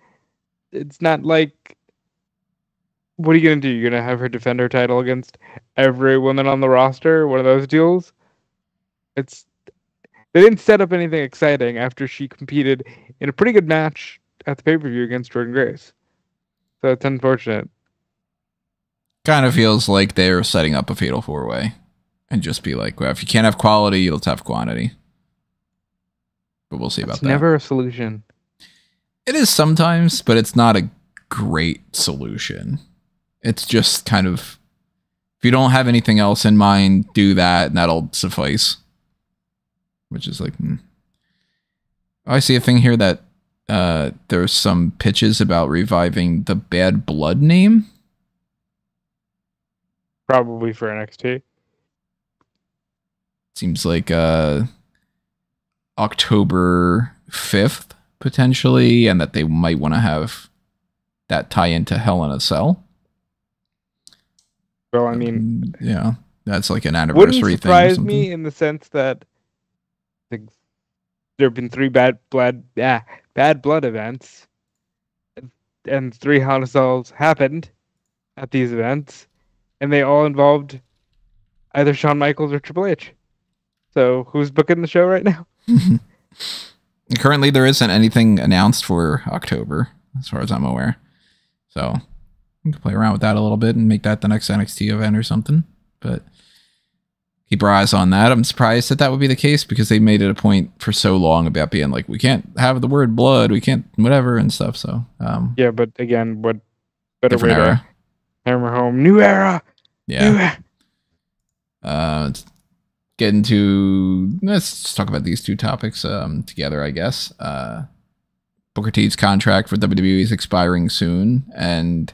It's not like, what are you going to do? You're going to have her defend her title against every woman on the roster? One of those deals? They didn't set up anything exciting after she competed in a pretty good match at the pay-per-view against Jordan Grace. So it's unfortunate. Kind of feels like they're setting up a fatal four-way and just be like, well, if you can't have quality, let's have quantity. But we'll see about that. It's never a solution. It is sometimes, but it's not a great solution. It's just kind of, if you don't have anything else in mind, do that, and that'll suffice. Which is like, I see a thing here that there's some pitches about reviving the Bad Blood name. Probably for NXT. Seems like October 5th, potentially, and that they might want to have that tie into Hell in a Cell. Well, I mean, yeah, that's like an anniversary wouldn't thing. Surprise me in the sense that there have been 3 bad blood events, and 3 Hell in a Cells happened at these events, and they all involved either Shawn Michaels or Triple H. So who's booking the show right now? Currently, there isn't anything announced for October, as far as I'm aware. So we can play around with that a little bit and make that the next NXT event or something. But keep our eyes on that. I'm surprised that would be the case, because they made it a point for so long about being like, we can't have the word blood, we can't whatever and stuff. So yeah, but again, what better way era. to hammer home new era? Yeah. Let's get into, let's just talk about these 2 topics together, I guess. Booker T's contract for WWE is expiring soon, and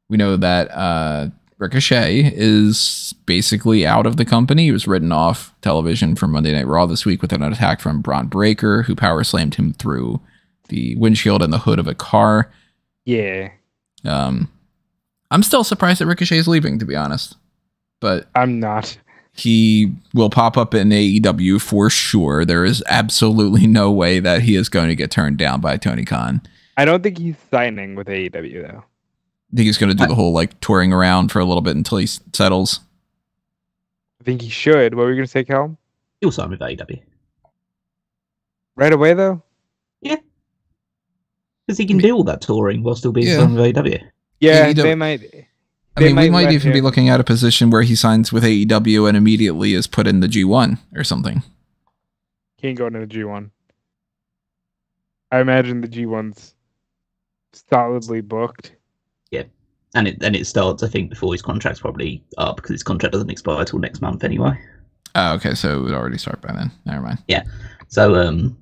we know that Ricochet is basically out of the company. He was written off television from Monday Night Raw this week with an attack from Braun Breaker, who power slammed him through the windshield and the hood of a car. Yeah. I'm still surprised that Ricochet is leaving, to be honest. But I'm not. He will pop up in AEW for sure. There is absolutely no way that he is going to get turned down by Tony Khan. I don't think he's signing with AEW, though. I think he's going to do the whole like touring around for a little bit until he settles. I think he should. What were you going to say, Cal? He'll sign with AEW. Right away, though? Yeah. Because he can do all that touring while still being signed with AEW. Yeah, they might. We might even be looking at a position where he signs with AEW and immediately is put in the G1 or something. He ain't going to the G1. I imagine the G1's solidly booked. Yeah. And it starts, I think, before his contract's probably up, because his contract doesn't expire till next month anyway. Oh, okay, so it would already start by then. Never mind. Yeah. So,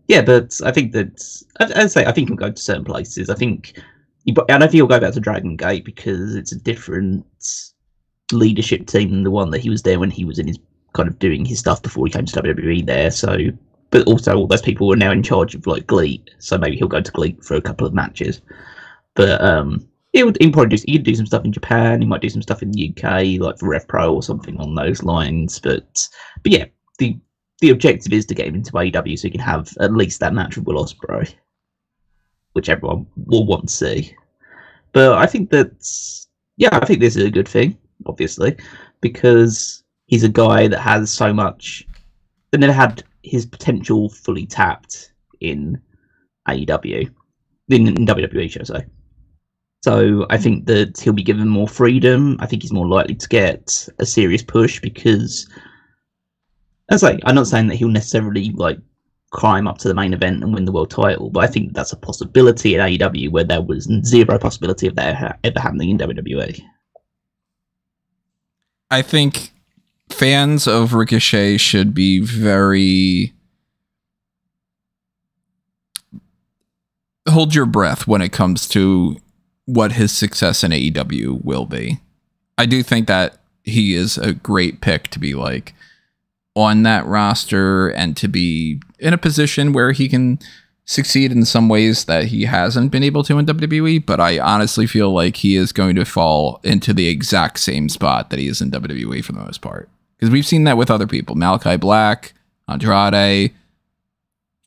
yeah, but I think that, I'd say, I think he'll go to certain places. I don't think he'll go back to Dragon Gate, because it's a different leadership team than the one that he was there when he was in his kind of doing his stuff before he came to WWE there. So, but also all those people are now in charge of like GLEAT, so maybe he'll go to GLEAT for a couple of matches. But he'll probably he could do some stuff in Japan. He might do some stuff in the UK, like for Rev Pro or something on those lines. But yeah, the objective is to get him into AEW so he can have at least that match with Will Ospreay, which everyone will want to see. But I think this is a good thing, obviously, because he's a guy that has so much, that never had his potential fully tapped in AEW, in WWE, should I say. So I think that he'll be given more freedom. I think he's more likely to get a serious push, because, as I'm not saying that he'll necessarily like climb up to the main event and win the world title, but I think that's a possibility in AEW where there was zero possibility of that ever happening in WWE. I think fans of Ricochet should be very hold your breath when it comes to what his success in AEW will be. I do think that he is a great pick to be like on that roster and to be in a position where he can succeed in some ways that he hasn't been able to in WWE, but I honestly feel like he is going to fall into the exact same spot that he is in WWE for the most part. Because we've seen that with other people. Malachi Black, Andrade,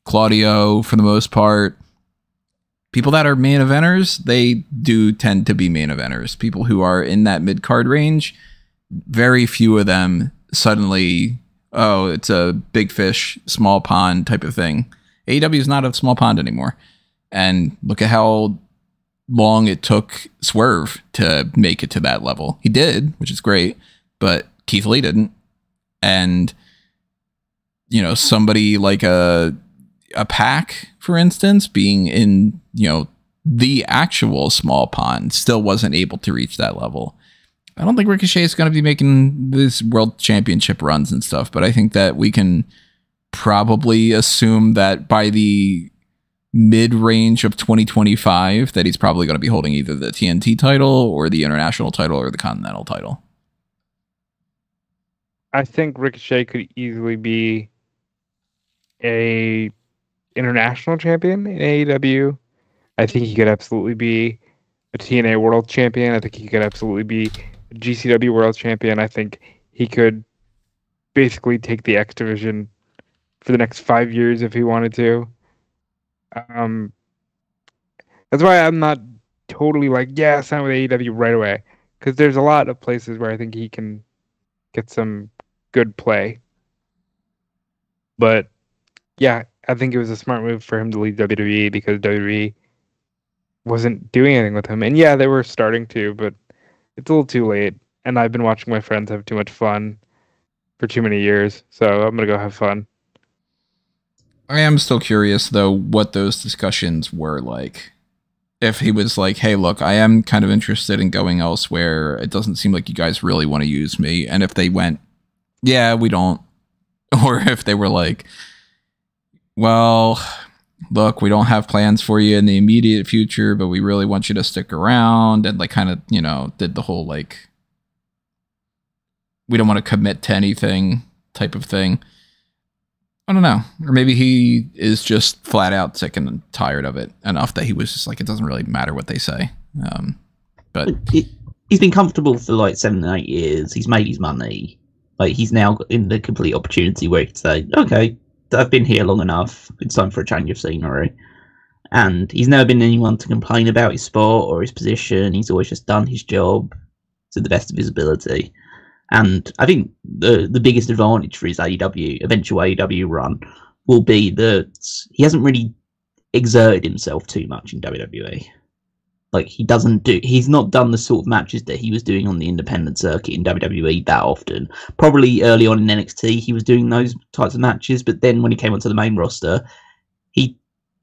Claudio, for the most part. People that are main eventers, they do tend to be main eventers. People who are in that mid-card range, very few of them suddenly, oh, it's a big fish, small pond type of thing. AEW is not a small pond anymore. And look at how long it took Swerve to make it to that level. He did, which is great, but Keith Lee didn't. And, you know, somebody like a Pac, for instance, being in, you know, the actual small pond, still wasn't able to reach that level. I don't think Ricochet is going to be making these world championship runs and stuff, but I think that we can probably assume that by the mid-range of 2025 that he's probably going to be holding either the TNT title or the international title or the continental title. I think Ricochet could easily be a international champion in AEW. I think he could absolutely be a TNA World Champion. I think he could absolutely be a GCW World Champion. I think he could basically take the X Division for the next 5 years if he wanted to. That's why I'm not totally like, yeah, sign with AEW right away. Because there's a lot of places where I think he can get some good play. But yeah, I think it was a smart move for him to leave WWE because WWE wasn't doing anything with him. And yeah, they were starting to, but it's a little too late. And I've been watching my friends have too much fun for too many years. So I'm going to go have fun. I am still curious, though, what those discussions were like. If he was like, hey, look, I am kind of interested in going elsewhere. It doesn't seem like you guys really want to use me. And if they went, yeah, we don't. Or if they were like, well, look, we don't have plans for you in the immediate future, but we really want you to stick around. And like kind of, you know, did the whole like, we don't want to commit to anything type of thing. I don't know. Or maybe he is just flat out sick and tired of it enough that he was just like, it doesn't really matter what they say. But he's been comfortable for like 7 or 8 years. He's made his money. Like he's now in the complete opportunity where he can say, okay, I've been here long enough. It's time for a change of scenery. And he's never been anyone to complain about his sport or his position. He's always just done his job to the best of his ability. And I think the biggest advantage for his eventual AEW run will be that he hasn't really exerted himself too much in WWE. Like he's not done the sort of matches that he was doing on the independent circuit in WWE that often. Probably early on in NXT he was doing those types of matches, but then when he came onto the main roster, he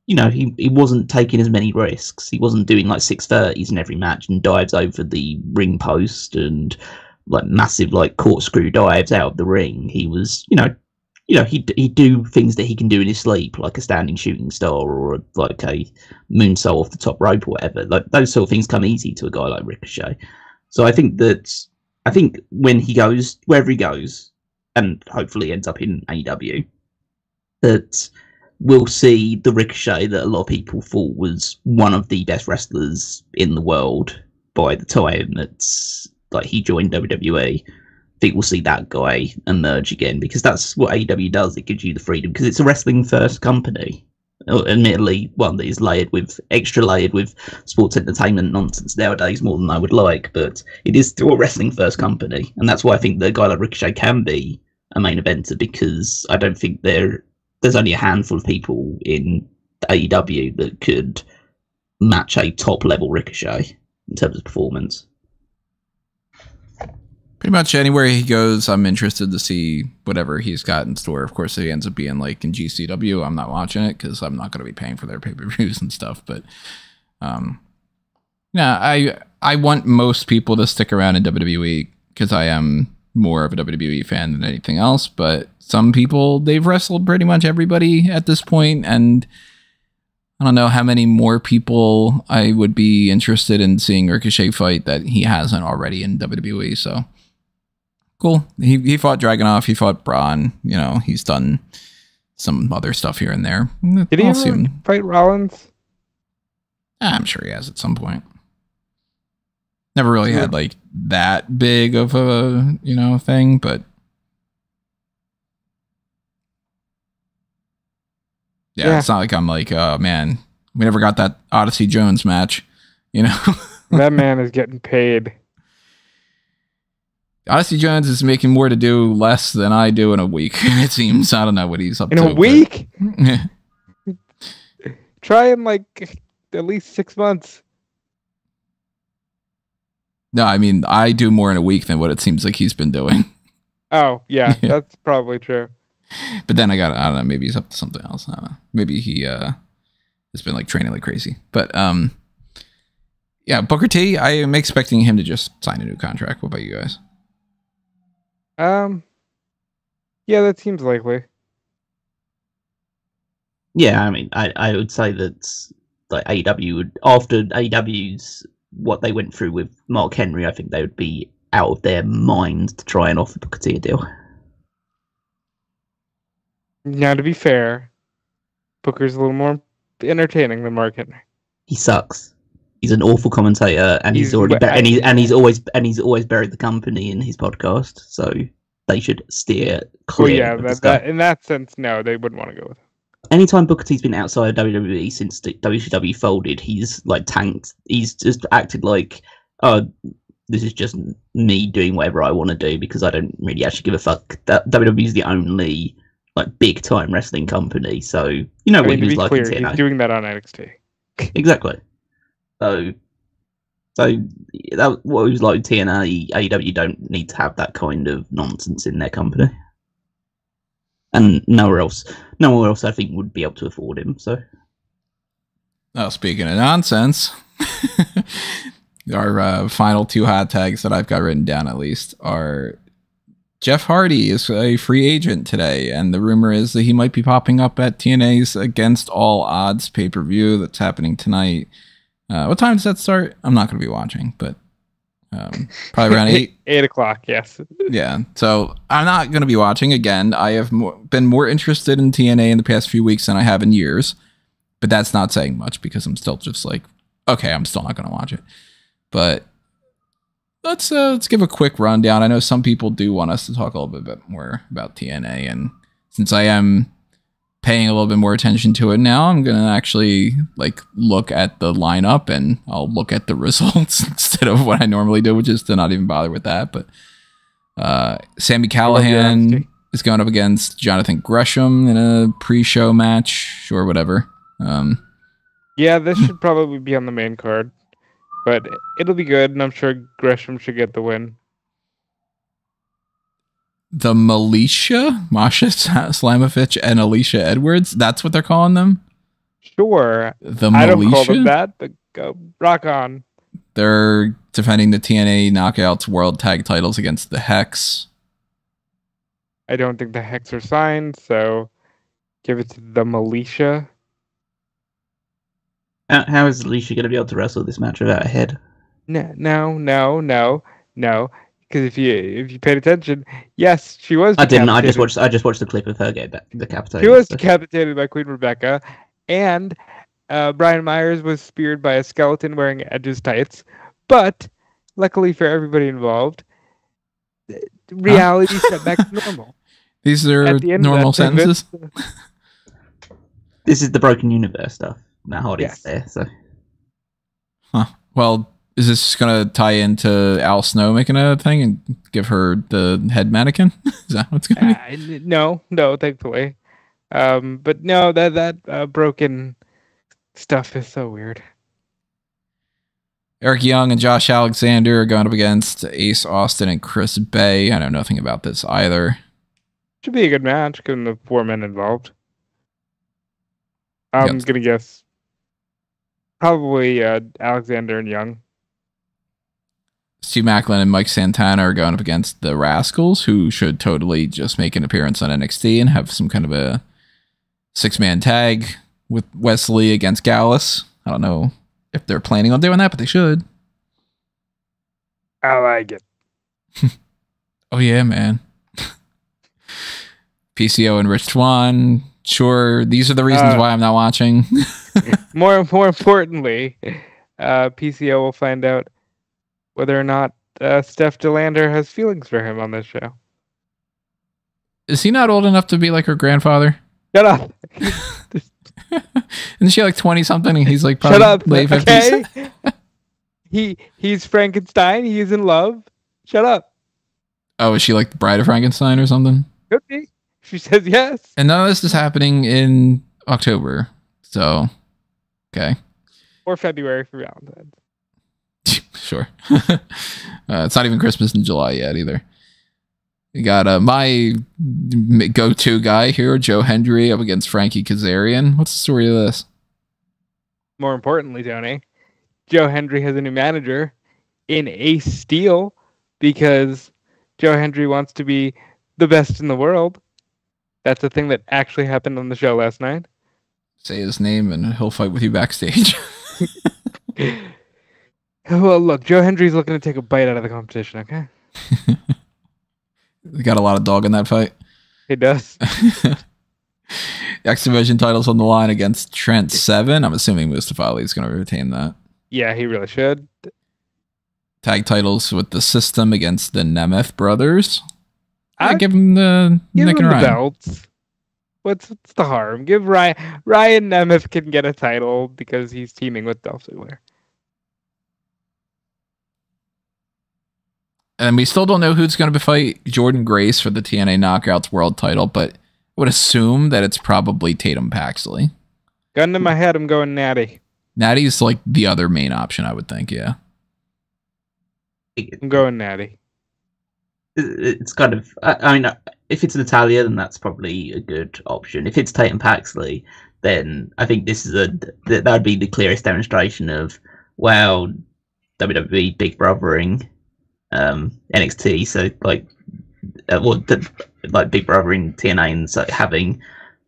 wasn't taking as many risks. He wasn't doing like 630s in every match and dives over the ring post and like massive like corkscrew dives out of the ring. He was, he'd do things that he can do in his sleep, like a standing shooting star or like a moonsault off the top rope or whatever. Like those sort of things come easy to a guy like Ricochet. So I think when he goes wherever he goes, and hopefully ends up in AEW, that we'll see the Ricochet that a lot of people thought was one of the best wrestlers in the world by the time that's like he joined WWE. I think we'll see that guy emerge again because that's what AEW does. It gives you the freedom because it's a wrestling first company. Admittedly, one that is extra layered with sports entertainment nonsense nowadays more than I would like, but it is still a wrestling first company. And that's why I think the guy like Ricochet can be a main eventer because I don't think there's only a handful of people in AEW that could match a top level Ricochet in terms of performance. pretty much anywhere he goes, I'm interested to see whatever he's got in store. Of course, if he ends up being like in GCW, I'm not watching it because I'm not going to be paying for their pay-per-views and stuff. But yeah, I want most people to stick around in WWE because I am more of a WWE fan than anything else. But some people, they've wrestled pretty much everybody at this point, and I don't know how many more people I would be interested in seeing Ricochet fight that he hasn't already in WWE. So cool. He fought Dragunov. He fought Braun. You know, he's done some other stuff here and there. Did he ever fight Rollins? I'm sure he has at some point. Never really had like that big of a, you know, thing, but yeah, it's not like I'm like, oh man, we never got that Odyssey Jones match, you know. That man is getting paid. Odyssey Jones is making more to do less than I do in a week. It seems. I don't know what he's up to. In a week? Try in like at least 6 months. No, I mean, I do more in a week than what it seems like he's been doing. Oh, yeah, that's probably true. But then I don't know, maybe he's up to something else. I don't know. Maybe he has been like training like crazy. But yeah, Booker T, I am expecting him to just sign a new contract. What about you guys? Yeah, that seems likely. Yeah, I mean, I would say that like AEW would, after AEW's what they went through with Mark Henry, I think they would be out of their mind to try and offer Booker T a deal. Now, to be fair, Booker's a little more entertaining than Mark Henry. He sucks. He's an awful commentator, and he's always buried the company in his podcast. So they should steer clear. Well, yeah, in that sense, no, they wouldn't want to go with him. Anytime Booker T's been outside of WWE since WCW folded, he's like tanked. He's just acted like, oh, this is just me doing whatever I want to do because I don't really actually give a fuck. That WWE is the only like big time wrestling company, so you know what he was like in TNA. He's doing that on NXT. Exactly. So that what he was like in TNA. AEW don't need to have that kind of nonsense in their company. And nowhere else I think would be able to afford him. So, oh, speaking of nonsense, our final two hot tags that I've got written down at least are Jeff Hardy is a free agent today, and the rumor is that he might be popping up at TNA's Against All Odds pay-per-view that's happening tonight. What time does that start? I'm not going to be watching, but probably around 8. 8 o'clock, yes. Yeah, so I'm not going to be watching. Again, I have been more interested in TNA in the past few weeks than I have in years, but that's not saying much because I'm still just like, okay, I'm still not going to watch it. But let's give a quick rundown. I know some people do want us to talk a little bit more about TNA, and since I am paying a little bit more attention to it now, I'm going to actually like look at the lineup and I'll look at the results instead of what I normally do, which is to not even bother with that. But Sami Callihan is going up against Jonathan Gresham in a pre-show match. Sure, whatever. Yeah, this should probably be on the main card, but it'll be good, and I'm sure Gresham should get the win. The Militia, Masha Slamovich and Alicia Edwards. That's what they're calling them? Sure. The Militia? I don't call them that, but go rock on. They're defending the TNA Knockouts World Tag titles against the Hex. I don't think the Hex are signed, so give it to the Militia. How is Alicia going to be able to wrestle this match without a head? No. Because if you paid attention, yes, she was. I didn't. I just watched the clip of her get decapitated. She was decapitated by Queen Rebecca, and Brian Myers was speared by a skeleton wearing Edge's tights. But luckily for everybody involved, reality set back to normal. These are normal sentences. This is the broken universe stuff. Matt Hardy's there, so. Huh. Well, is this going to tie into Al Snow making a thing and give her the head mannequin? Is that what's going to be? No, thankfully. But no, that broken stuff is so weird. Eric Young and Josh Alexander are going up against Ace Austin and Chris Bay. I know nothing about this either. Should be a good match, given the 4 men involved. I'm going to guess probably Alexander and Young. Steve Macklin and Mike Santana are going up against the Rascals, who should totally just make an appearance on NXT and have some kind of a 6-man tag with Wesley against Gallus. I don't know if they're planning on doing that, but they should. I like it. Oh, yeah, man. PCO and Rich Swann. Sure, these are the reasons why I'm not watching. More importantly, PCO will find out whether or not Steph DeLander has feelings for him on this show. Is he not old enough to be like her grandfather? Shut up. Isn't she like 20-something and he's like probably Shut up, late 50s? Okay? He's Frankenstein. He's in love. Shut up. Oh, is she like the Bride of Frankenstein or something? Could be. She says yes. And none of this is happening in October. So, okay. Or February for Valentine's. Sure. It's not even Christmas in July yet either. You got my go-to guy here, Joe Hendry, up against Frankie Kazarian. What's the story of this? More importantly, Tony, Joe Hendry has a new manager in Ace Steel because Joe Hendry wants to be the best in the world. That's a thing that actually happened on the show last night. Say his name and he'll fight with you backstage. Well, look, Joe Hendry's looking to take a bite out of the competition, okay? He got a lot of dog in that fight. He does. X Division titles on the line against Trent Seven. I'm assuming Mustafa Ali is going to retain that. Yeah, he really should. Tag titles with the System against the Nemeth brothers. I give him the Give him the belts. What's the harm? Give Ryan Nemeth can get a title because he's teaming with Dolph Ziggler. And we still don't know who's going to fight Jordan Grace for the TNA Knockouts World title, but would assume that it's probably Tatum Paxley. Gun to my head, I'm going Natty. Natty's like the other main option, I would think, yeah. I'm going Natty. It's kind of, I mean, if it's Natalia, then that's probably a good option. If it's Tatum Paxley, then I think this is that would be the clearest demonstration of, wow, WWE Big Brothering NXT. So like Big Brother in TNA and so having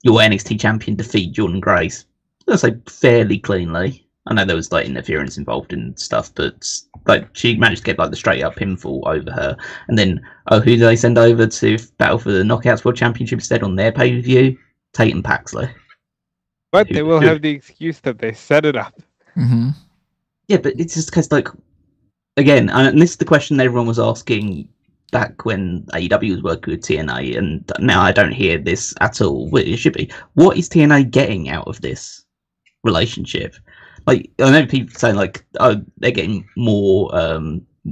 your NXT champion defeat Jordan Grace, I'd say fairly cleanly. I know there was like interference involved and stuff, but like she managed to get like the straight up pinfall over her. And then who do they send over to battle for the Knockouts World Championship instead on their pay per view? Tatum Paxley. But they will have the excuse that they set it up. Mm-hmm. Yeah, but it's just because like again, and this is the question everyone was asking back when AEW was working with TNA, and now I don't hear this at all. Well, it should be. What is TNA getting out of this relationship? Like, I know people saying like, oh, they're getting more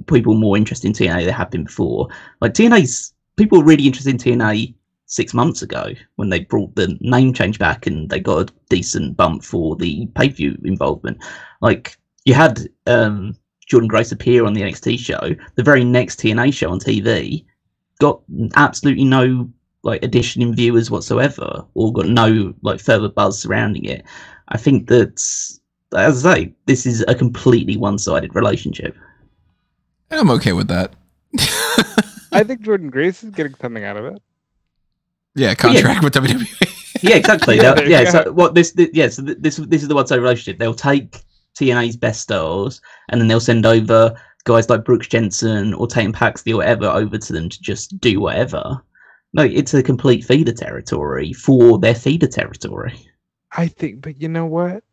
people more interested in TNA than they have been before. Like TNA's people were really interested in TNA 6 months ago when they brought the name change back and they got a decent bump for the pay-per-view involvement. Like you had Jordan Grace appear on the NXT show. The very next TNA show on TV got absolutely no like addition in viewers whatsoever, or got no like further buzz surrounding it. I think that, as I say, this is a completely one-sided relationship. And I'm okay with that. I think Jordan Grace is getting something out of it. Yeah, contract with WWE. Yeah, exactly. So what this is the one-sided relationship. They'll take TNA's best stars, and then they'll send over guys like Brooks Jensen or Tatum Paxley or whatever over to them to just do whatever. No, it's a complete feeder territory for their feeder territory. I think, but you know what?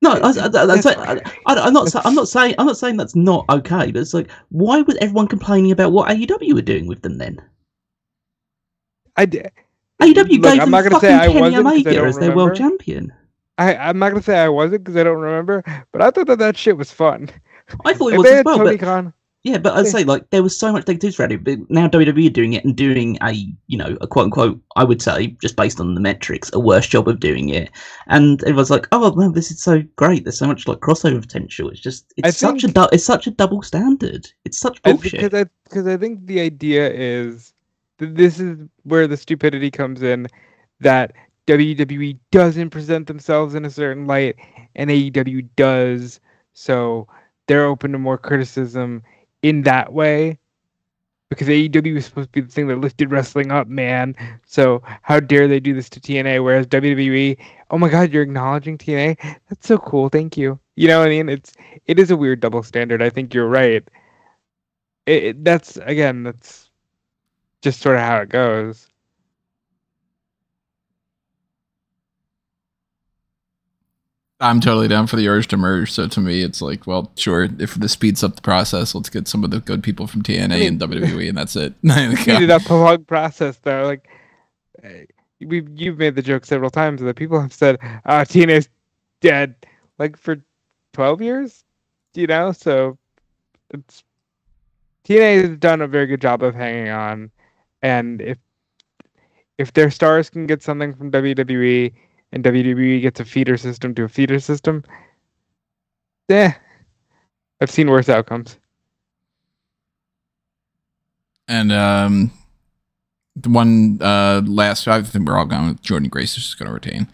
No, I'm not saying that's not okay, but it's like, why was everyone complaining about what AEW were doing with them then? AEW gave them fucking Kenny Omega as their world champion. I'm not gonna say I wasn't because I don't remember, but I thought that shit was fun. I thought it was as well. Yeah, but I'd say like there was so much they could do for it. But now WWE are doing it and doing a quote unquote, I would say, just based on the metrics, a worse job of doing it. And everyone's like, oh man, this is so great. There's so much like crossover potential. It's such a double standard. It's such bullshit. Because I think the idea is that this is where the stupidity comes in, that WWE doesn't present themselves in a certain light and AEW does, so they're open to more criticism in that way, because AEW is supposed to be the thing that lifted wrestling up, man. So how dare they do this to TNA? Whereas WWE, oh my God, you're acknowledging TNA? That's so cool. Thank you. You know what I mean? It is a weird double standard. I think you're right. That's just sort of how it goes. I'm totally down for the urge to merge. So to me, it's like, well, sure, if this speeds up the process, let's get some of the good people from TNA and WWE, and that's it. Speed it up a long process, though. Like, you've made the joke several times that people have said, TNA's dead, like for 12 years, you know. So TNA has done a very good job of hanging on, and if their stars can get something from WWE, and WWE gets a feeder system to a feeder system, I've seen worse outcomes. And the one last, I think we're all going with Jordan Grace is just going to retain.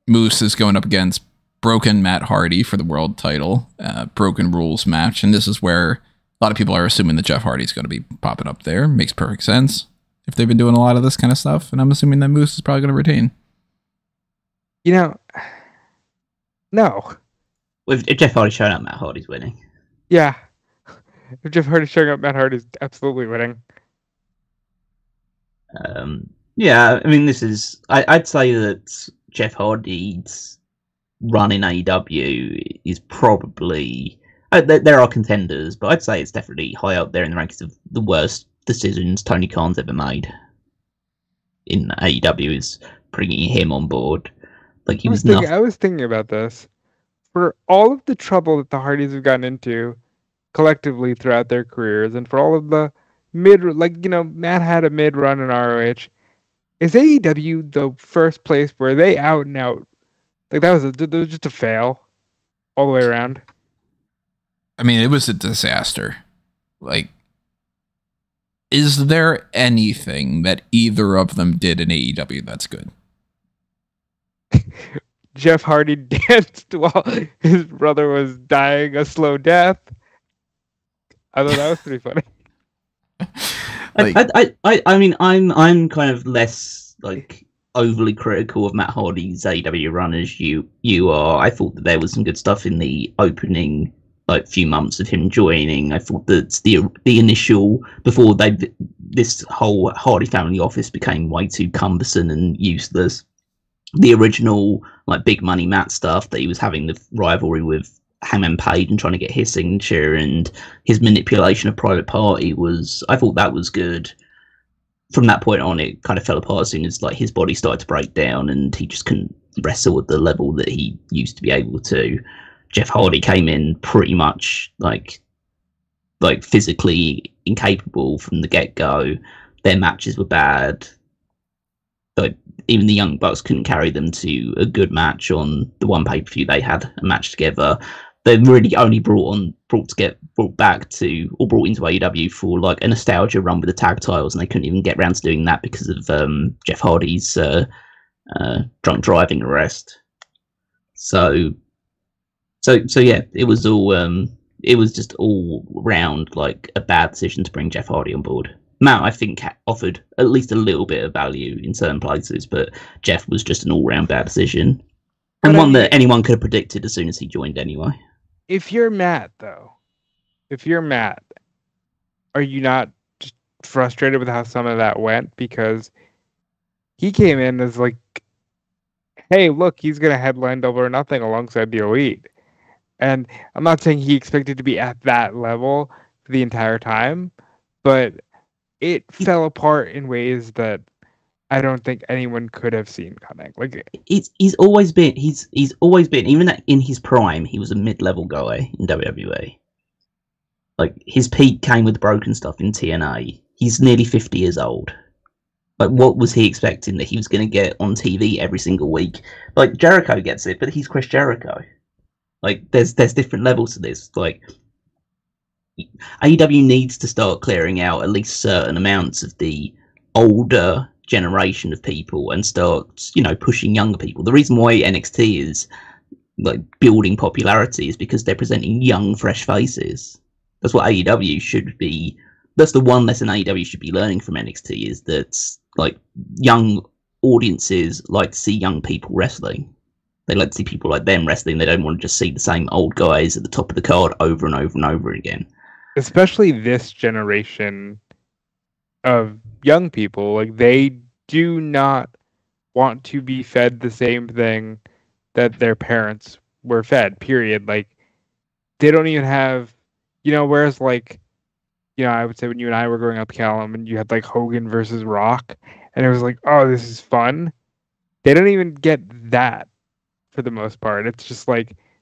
Moose is going up against Broken Matt Hardy for the world title, Broken Rules match. And this is where a lot of people are assuming that Jeff Hardy's going to be popping up there. Makes perfect sense if they've been doing a lot of this kind of stuff. And I'm assuming that Moose is probably going to retain. You know, no. If Jeff Hardy's showing up, Matt Hardy's winning. Yeah. If Jeff Hardy's showing up, Matt Hardy's absolutely winning. Yeah, I mean, this is... I'd say that Jeff Hardy's run in AEW is probably... there are contenders, but I'd say it's definitely high up there in the rankings of the worst decisions Tony Khan's ever made in AEW is bringing him on board. Like, he was nothing. I was thinking about this. For all of the trouble that the Hardys have gotten into collectively throughout their careers, and for all of the Matt had a mid run in ROH. Is AEW the first place where they out and out? Like, that was just a fail all the way around. I mean, it was a disaster. Like, is there anything that either of them did in AEW that's good? Jeff Hardy danced while his brother was dying a slow death. I thought that was pretty funny. I mean, I'm kind of less like overly critical of Matt Hardy's AEW run as you are. I thought that there was some good stuff in the opening few months of him joining. I thought that the initial, before this whole Hardy family office became way too cumbersome and useless, the original big money Matt stuff that he was having the rivalry with Hangman Page and trying to get his signature and his manipulation of Private Party I thought that was good. From that point on, it kind of fell apart as soon as his body started to break down and he just couldn't wrestle at the level that he used to be able to. Jeff Hardy came in pretty much like physically incapable from the get-go. Their matches were bad. Even the Young Bucks couldn't carry them to a good match on the one pay-per-view they had a match together. They really only brought into AEW for a nostalgia run with the tag titles, and they couldn't even get around to doing that because of Jeff Hardy's drunk driving arrest. So yeah, it was just all round a bad decision to bring Jeff Hardy on board. Matt, I think, offered at least a little bit of value in certain places, but Jeff was just an all-round bad decision. And one that anyone could have predicted as soon as he joined anyway. If you're Matt, are you not just frustrated with how some of that went? Because he came in as hey, look, he's going to headline Double or Nothing alongside the Elite. And I'm not saying he expected to be at that level for the entire time, but it fell apart in ways that I don't think anyone could have seen coming. He's always been even in his prime, he was a mid-level guy in WWE. His peak came with the broken stuff in TNA. He's nearly 50 years old. What was he expecting that he was going to get on TV every single week? Jericho gets it, but he's Chris Jericho. There's different levels to this. AEW needs to start clearing out at least certain amounts of the older generation of people and start, pushing younger people. The reason why NXT is building popularity is because they're presenting young, fresh faces. That's what AEW should be. That's the one lesson AEW should be learning from NXT, is that young audiences like to see young people wrestling. They like to see people like them wrestling. They don't want to just see the same old guys at the top of the card over and over and over again. Especially this generation of young people, they do not want to be fed the same thing that their parents were fed, period. They don't even have, whereas I would say when you and I were growing up, Callum, and you had Hogan versus Rock, and it was oh, this is fun. They don't even get that for the most part. It's just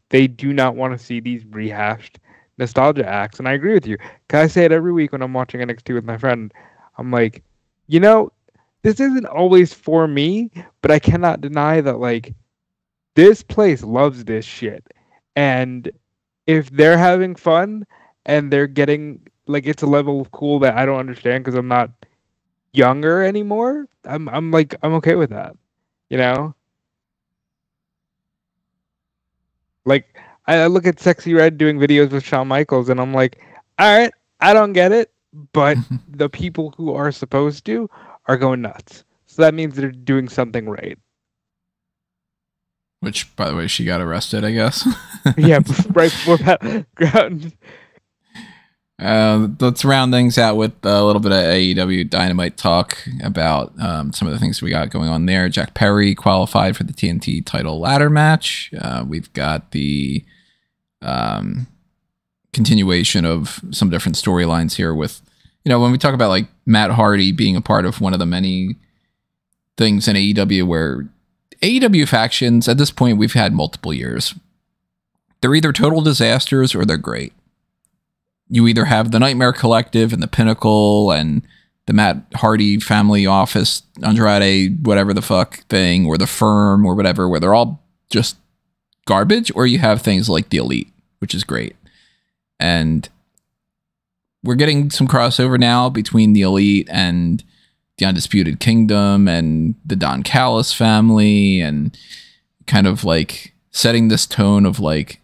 they do not want to see these rehashed nostalgia acts. And I agree with you. Cause I say it every week when I'm watching NXT with my friend. I'm this isn't always for me, but I cannot deny that this place loves this shit. And if they're having fun and they're getting it's a level of cool that I don't understand because I'm not younger anymore, I'm okay with that. I look at Sexy Red doing videos with Shawn Michaels, and I'm all right, I don't get it, but the people who are supposed to are going nuts. So that means they're doing something right. Which, by the way, she got arrested, I guess. Yeah, right before that. Let's round things out with a little bit of AEW Dynamite talk about some of the things we got going on there. Jack Perry qualified for the TNT title ladder match. We've got the continuation of some different storylines here with, when we talk about like Matt Hardy being a part of one of the many things in AEW where AEW factions, at this point, we've had multiple years. They're either total disasters or they're great. You either have the Nightmare Collective and the Pinnacle and the Matt Hardy family office, Andrade, whatever the fuck thing, or the Firm or whatever, where they're all just garbage, or you have things like the Elite, which is great. And we're getting some crossover now between the Elite and the Undisputed Kingdom and the Don Callis family, and kind of like setting this tone of like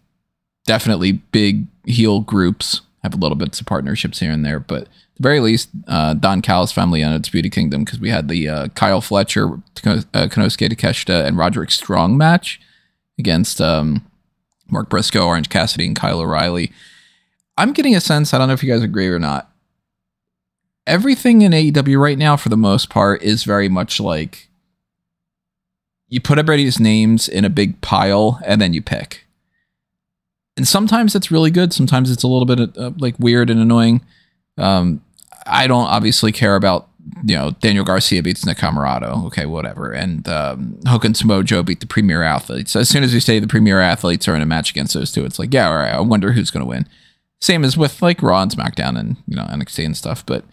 definitely big heel groups. Have a little bits of partnerships here and there, but at the very least, Don Callis family and Undisputed Kingdom, because we had the Kyle Fletcher, Konosuke Takeshita, and Roderick Strong match against Mark Briscoe, Orange Cassidy, and Kyle O'Reilly. I'm getting a sense, I don't know if you guys agree or not, everything in AEW right now, for the most part, is very much like you put everybody's names in a big pile and then you pick. And sometimes it's really good. Sometimes it's a little bit like weird and annoying. I don't obviously care about, Daniel Garcia beats Nick Comoroto. Okay, whatever. And Hogan Samoa Joe beat the Premier Athletes. As soon as we say the Premier Athletes are in a match against those two, it's like, yeah, all right, I wonder who's going to win. Same as with like Raw and SmackDown and, NXT and stuff. But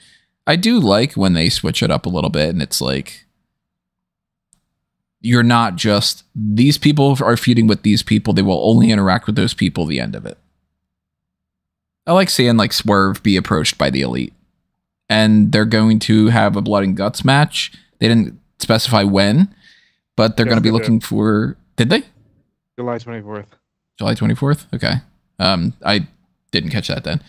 I do like when they switch it up a little bit and it's like, you're not just, these people are feuding with these people. They will only interact with those people at the end of it. I like seeing like Swerve be approached by the Elite. And they're going to have a blood and guts match. They didn't specify when, but they're going to be looking for, did they? July 24th. July 24th? Okay. I didn't catch that then.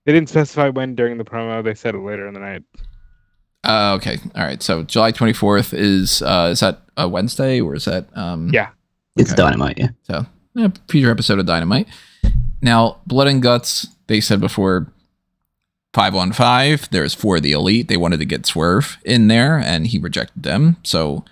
They didn't specify when during the promo. They said it later in the night. Okay. All right. So July 24th is that a Wednesday or is that? Yeah. It's Dynamite, yeah. So future episode of Dynamite. Now, Blood and Guts, they said before 5-on-5, there's 4 of the Elite. They wanted to get Swerve in there and he rejected them. So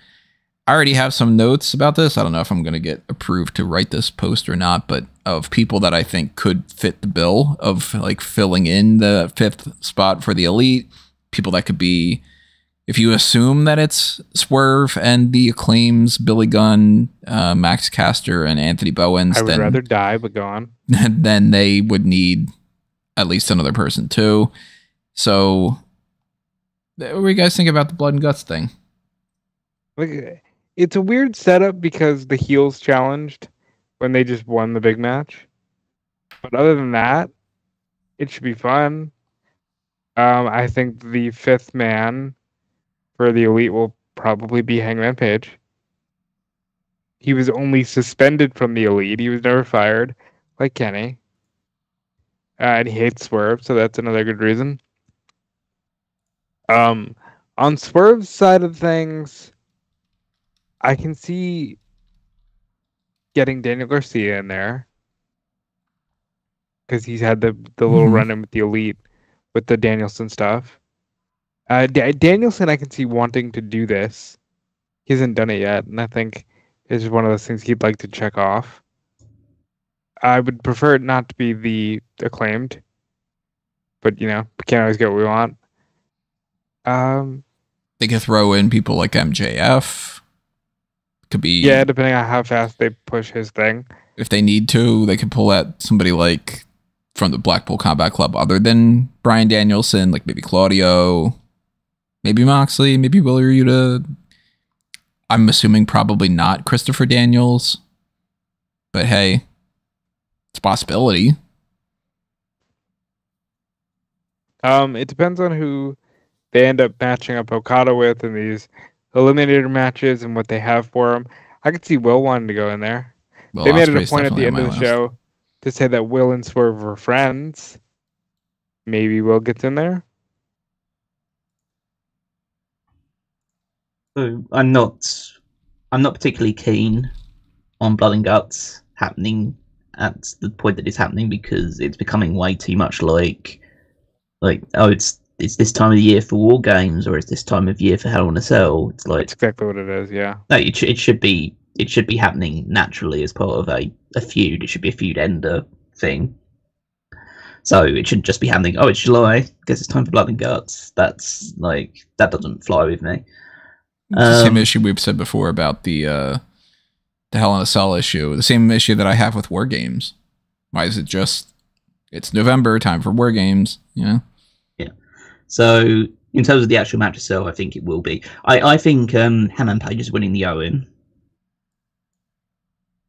I already have some notes about this. I don't know if I'm going to get approved to write this post or not, but of people that I think could fit the bill of like filling in the 5th spot for the Elite. People that could be, if you assume that it's Swerve and the Acclaims, Billy Gunn, Max Caster, and Anthony Bowens, I would rather die, but go on. Then they would need at least another person too. So, what do you guys think about the Blood and Guts thing? Like, it's a weird setup because the heels challenged when they just won the big match. But other than that, it should be fun. I think the 5th man for the Elite will probably be Hangman Page. He was only suspended from the Elite. He was never fired, like Kenny. And he hates Swerve, so that's another good reason. On Swerve's side of things, I can see getting Daniel Garcia in there because he's had the little run-in with the Elite with the Danielson stuff. Danielson, I can see wanting to do this. He hasn't done it yet, and I think it's one of those things he'd like to check off. I would prefer it not to be the Acclaimed, but we can't always get what we want. They could throw in people like MJF. Could be, yeah, depending on how fast they push his thing. If they need to, they could pull out somebody like from the Blackpool Combat Club other than Bryan Danielson, like maybe Claudio, maybe Moxley, maybe Wheeler Yuta. I'm assuming probably not Christopher Daniels, but hey, it's a possibility. It depends on who they end up matching up Okada with in these eliminator matches and what they have for him. I could see Will wanting to go in there. Well, they made it a point at the end of the show to say that Will and Swerve were friends. Maybe Will gets in there. So I'm not I'm not particularly keen on Blood and Guts happening at the point that it's happening, because it's becoming way too much like oh, it's this time of the year for War Games, or it's this time of year for Hell in a Cell. It's like, That's exactly what it is. Yeah. no, it should be happening naturally as part of a feud. It should be a feud ender thing. So it shouldn't just be happening. Oh, it's July. Guess it's time for Blood and Guts. That's like, that doesn't fly with me. It's the same issue we've said before about the Hell in a Cell issue. The same issue that I have with War Games. Why is it just, it's November, time for War Games, you know? Yeah. So in terms of the actual match itself, I think it will be. I think Hangman Page is winning the Owen.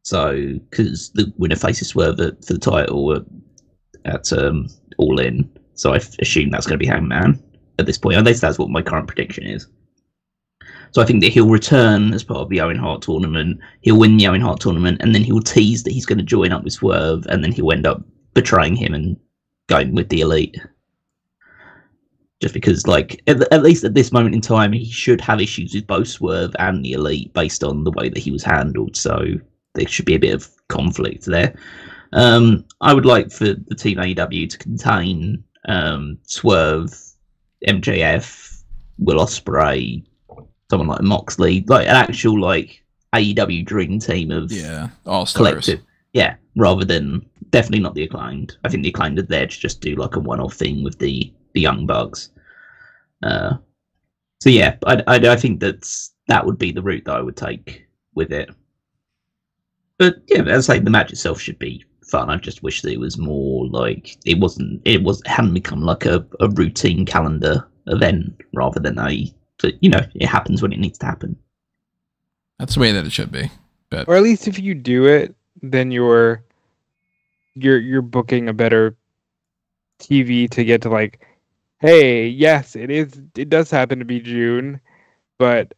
So, because the winner faces Swerve for the title at All In. So I assume that's going to be Hangman at this point. At least that's what my current prediction is. So I think that he'll return as part of the Owen Hart tournament. He'll win the Owen Hart tournament, and then he'll tease that he's going to join up with Swerve, and then he'll end up betraying him and going with the Elite. Just because, like, at least at this moment in time, he should have issues with both Swerve and the Elite based on the way that he was handled. So there should be a bit of conflict there. I would like for the Team AEW to contain Swerve, MJF, Will Ospreay, someone like Moxley, like an actual like AEW dream team of all stars. Collective. Yeah, rather than, definitely not the Acclaimed. I think the Acclaimed are there to just do like a one-off thing with the Young Bucks. So yeah, I think that would be the route that I would take with it. But yeah, as I say, the match itself should be fun. I just wish that it was more like, it hadn't become like a routine calendar event rather than it happens when it needs to happen. That's the way that it should be. But Or at least if you do it, then you're booking a better TV to get to, like, hey, yes, it does happen to be June, but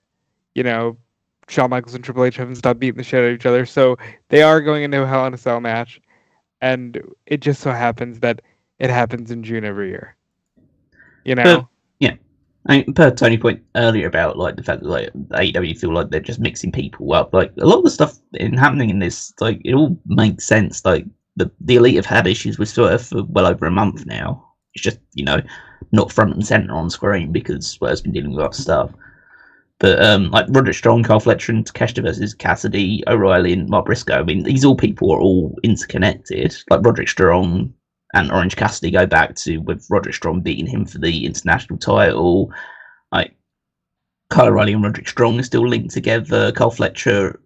Shawn Michaels and Triple H haven't stopped beating the shit out of each other, so they are going into a Hell in a Cell match, and it just so happens that it happens in June every year. Yeah. I mean, per Tony's point earlier about like the fact that like AEW feel like they're just mixing people up, like a lot of the stuff happening in this, like, it all makes sense. Like the Elite have had issues with Swerve for well over a month now. It's just not front and center on screen because Swerve's been dealing with other stuff. But like Roderick Strong, Carl Fletcher, and Takeshita versus Cassidy, O'Reilly, and Mark Briscoe. I mean, these people are all interconnected. Like Roderick Strong and Orange Cassidy go back to with Roderick Strong beating him for the international title. Like Kyle O'Reilly and Roderick Strong are still linked together. Carl Fletcher,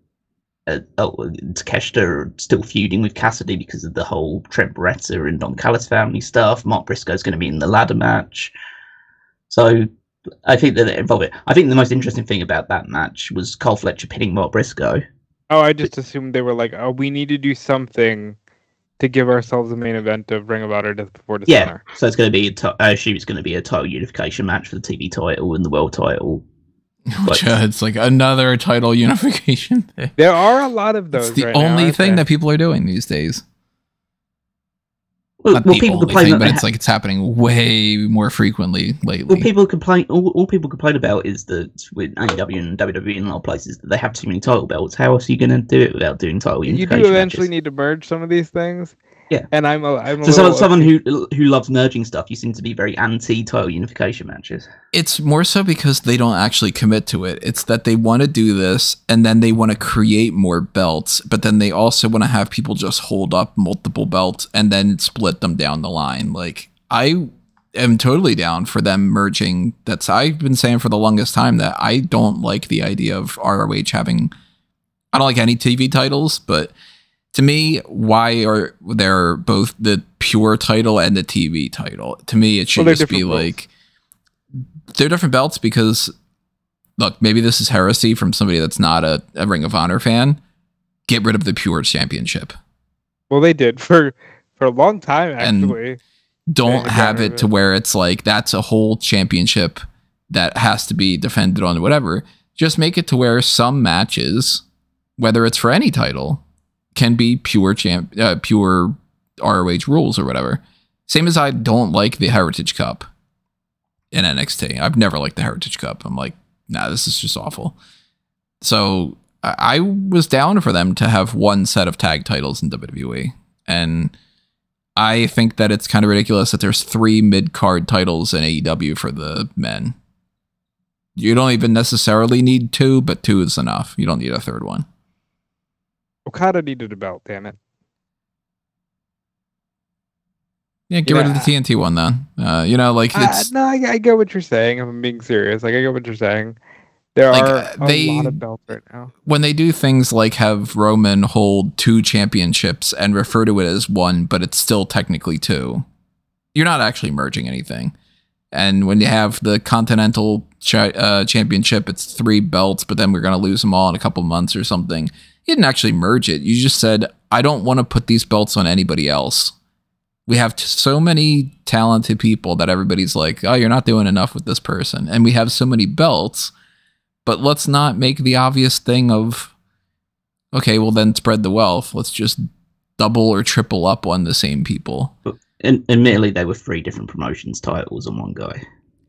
Takeshita are still feuding with Cassidy because of the whole Trent Beretta and Don Callis family stuff. Mark Briscoe is going to be in the ladder match. So I think that they involve it. I think the most interesting thing about that match was Carl Fletcher pinning Mark Briscoe. Oh, I just assumed they were like, oh, we need to do something to give ourselves a main event of Ring of Honor Death Before Dishonor. Yeah, so it's going to be, I assume it's going to be a title unification match for the TV title and the world title. It's like another title unification thing. There are a lot of those. It's the right only now, thing that people are doing these days. Well, people complain about, but it's like it's happening way more frequently lately. Well, people complain. All people complain about is that with AEW and WWE in a lot of places that they have too many title belts. How else are you going to do it without doing title unification? You do eventually matches? need to merge some of these things. Yeah, and I'm someone who loves merging stuff. You seem to be very anti-title unification matches. It's more so because they don't actually commit to it. It's that they want to do this, and then they want to create more belts, but then they also want to have people just hold up multiple belts and then split them down the line. Like, I am totally down for them merging. I've been saying for the longest time that I don't like the idea of ROH having, I don't like any TV titles, but to me, why are there both the pure title and the TV title? To me, it should just be like, they're different belts because, look, maybe this is heresy from somebody that's not a Ring of Honor fan. Get rid of the pure championship. Well, they did for a long time, actually. And don't have it to where it's like, that's a whole championship that has to be defended on whatever. Just make it to where some matches, whether it's for any title, can be pure ROH rules or whatever. Same as I don't like the Heritage Cup in NXT. I've never liked the Heritage Cup. I'm like, nah, this is just awful. So I was down for them to have one set of tag titles in WWE. And I think that it's kind of ridiculous that there's 3 mid-card titles in AEW for the men. You don't even necessarily need 2, but 2 is enough. You don't need a third one. Okada needed a belt, damn it. Yeah, get rid of the TNT one then. It's... No, I get what you're saying. I'm being serious. Like, I get what you're saying. There are a lot of belts right now. When they do things like have Roman hold 2 championships and refer to it as 1, but it's still technically 2, you're not actually merging anything. And when you have the Continental Championship, it's 3 belts, but then we're going to lose them all in a couple months or something. You didn't actually merge it. You just said, I don't want to put these belts on anybody else. We have so many talented people that everybody's like, oh, you're not doing enough with this person. And we have so many belts. But let's not make the obvious thing of, okay, well then spread the wealth. Let's just double or triple up on the same people. And admittedly, they were 3 different promotions titles on one guy.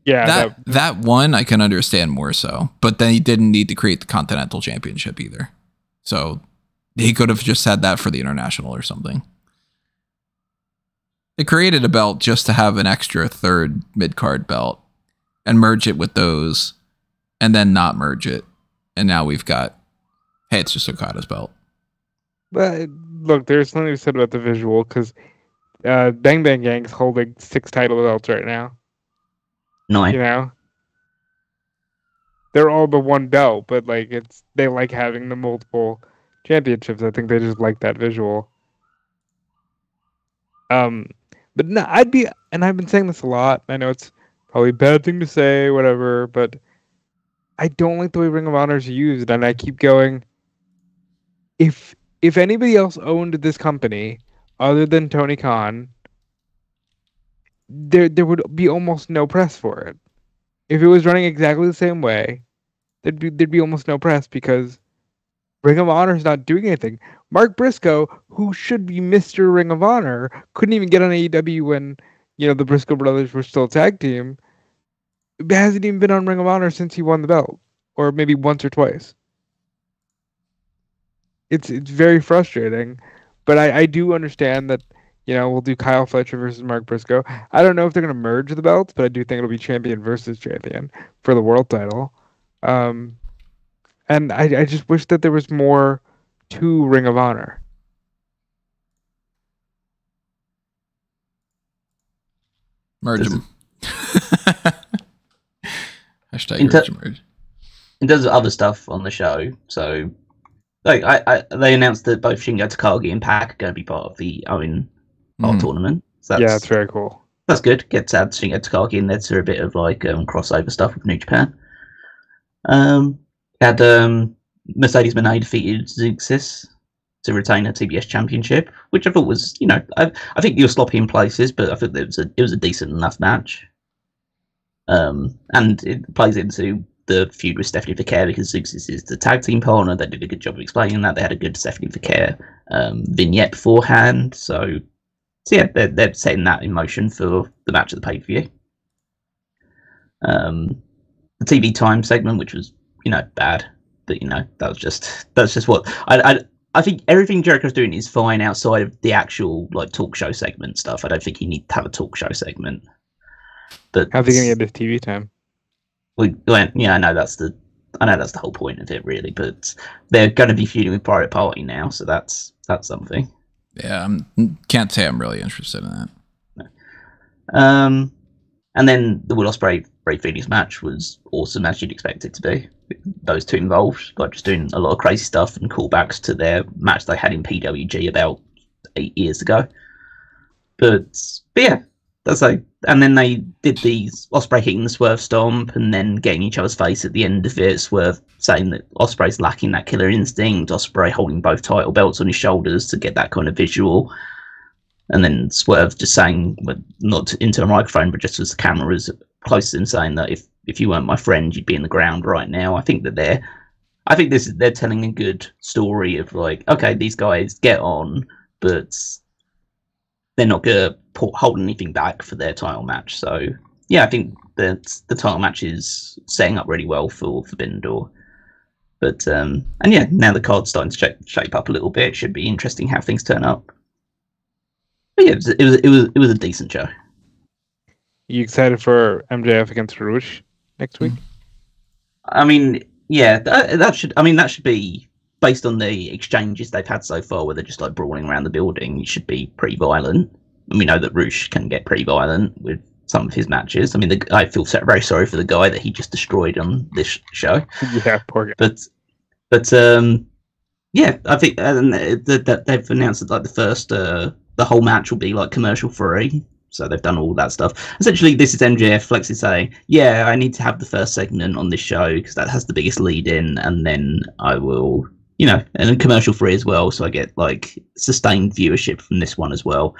Yeah, that one I can understand more so. But then he didn't need to create the Continental Championship either. So he could have just had that for the International or something. It created a belt just to have an extra 3rd mid-card belt and merge it with those. And then not merge it. And now we've got, hey, it's just Okada's belt. But look, there's something to be said about the visual, because Bang Bang Gang's holding 6 title belts right now. 9. You know? They're all the 1 belt, but like they like having the multiple championships. I think they just like that visual. But no, I've been saying this a lot. I know it's probably a bad thing to say, whatever, but I don't like the way Ring of Honor is used, and I keep going, if anybody else owned this company other than Tony Khan, there would be almost no press for it. If it was running exactly the same way, there'd be almost no press, because Ring of Honor is not doing anything. Mark Briscoe, who should be Mr. Ring of Honor, couldn't even get on AEW when, the Briscoe brothers were still a tag team. It hasn't even been on Ring of Honor since he won the belt, or maybe once or twice. It's very frustrating, but I do understand that, we'll do Kyle Fletcher versus Mark Briscoe. I don't know if they're going to merge the belts, but I do think it'll be champion versus champion for the world title. And I just wish that there was more to Ring of Honor. Merge them. Hashtag merge. In terms of other stuff on the show, so they announced that both Shingo Takagi and Pac are going to be part of the Owen tournament. So that's very cool. That's good. Get to add Shingo Takagi in there to a bit of like crossover stuff with New Japan. Had Mercedes Moné defeated Zixis to retain a TBS championship, which I thought was, I think you were sloppy in places, but I think it was a decent enough match. And it plays into the feud with Stephanie Vercaer, because Zixis is the tag team partner. They did a good job of explaining that. They had a good Stephanie Vercaer vignette beforehand. So yeah, they're setting that in motion for the match of the pay-per-view. The TV time segment, which was, bad, but that's just what I think everything Jericho's doing is fine outside of the actual like talk show segment stuff. I don't think you need to have a talk show segment. But how are they going to get this TV time? I know that's the whole point of it, really. But they're going to be feuding with Private Party now, so that's something. Yeah, can't say I'm really interested in that. No. And then the Will Ospreay Ray Phoenix match was awesome, as you'd expect it to be. Those two involved, like just doing a lot of crazy stuff and callbacks to their match they had in PWG about 8 years ago. But yeah, that's like. And then they did these Ospreay hitting the Swerve Stomp and then getting each other's face at the end of it. Swerve saying that Ospreay's lacking that killer instinct. Ospreay holding both title belts on his shoulders to get that kind of visual. And then Swerve just saying, not into a microphone, but just as the camera was close to him, saying that if you weren't my friend, you'd be in the ground right now. I think that they're telling a good story of like, okay, these guys get on, but they're not going to hold anything back for their title match. So yeah, I think that the title match is setting up really well for Forbidden Door. But and yeah, now the card's starting to shape up a little bit. It should be interesting how things turn up. But yeah, it was a decent show. You excited for MJF against Roosh next week? I mean, yeah, that should be based on the exchanges they've had so far, where they're just like brawling around the building. It should be pretty violent. And we know that Roosh can get pretty violent with some of his matches. I mean, I feel very sorry for the guy that he just destroyed on this show. Yeah, poor guy. But yeah, I think that they've announced that like the whole match will be like commercial free. So they've done all that stuff. Essentially, this is MJF flexing saying, yeah, I need to have the first segment on this show because that has the biggest lead in, and then I will, and commercial free as well. So I get like sustained viewership from this one as well.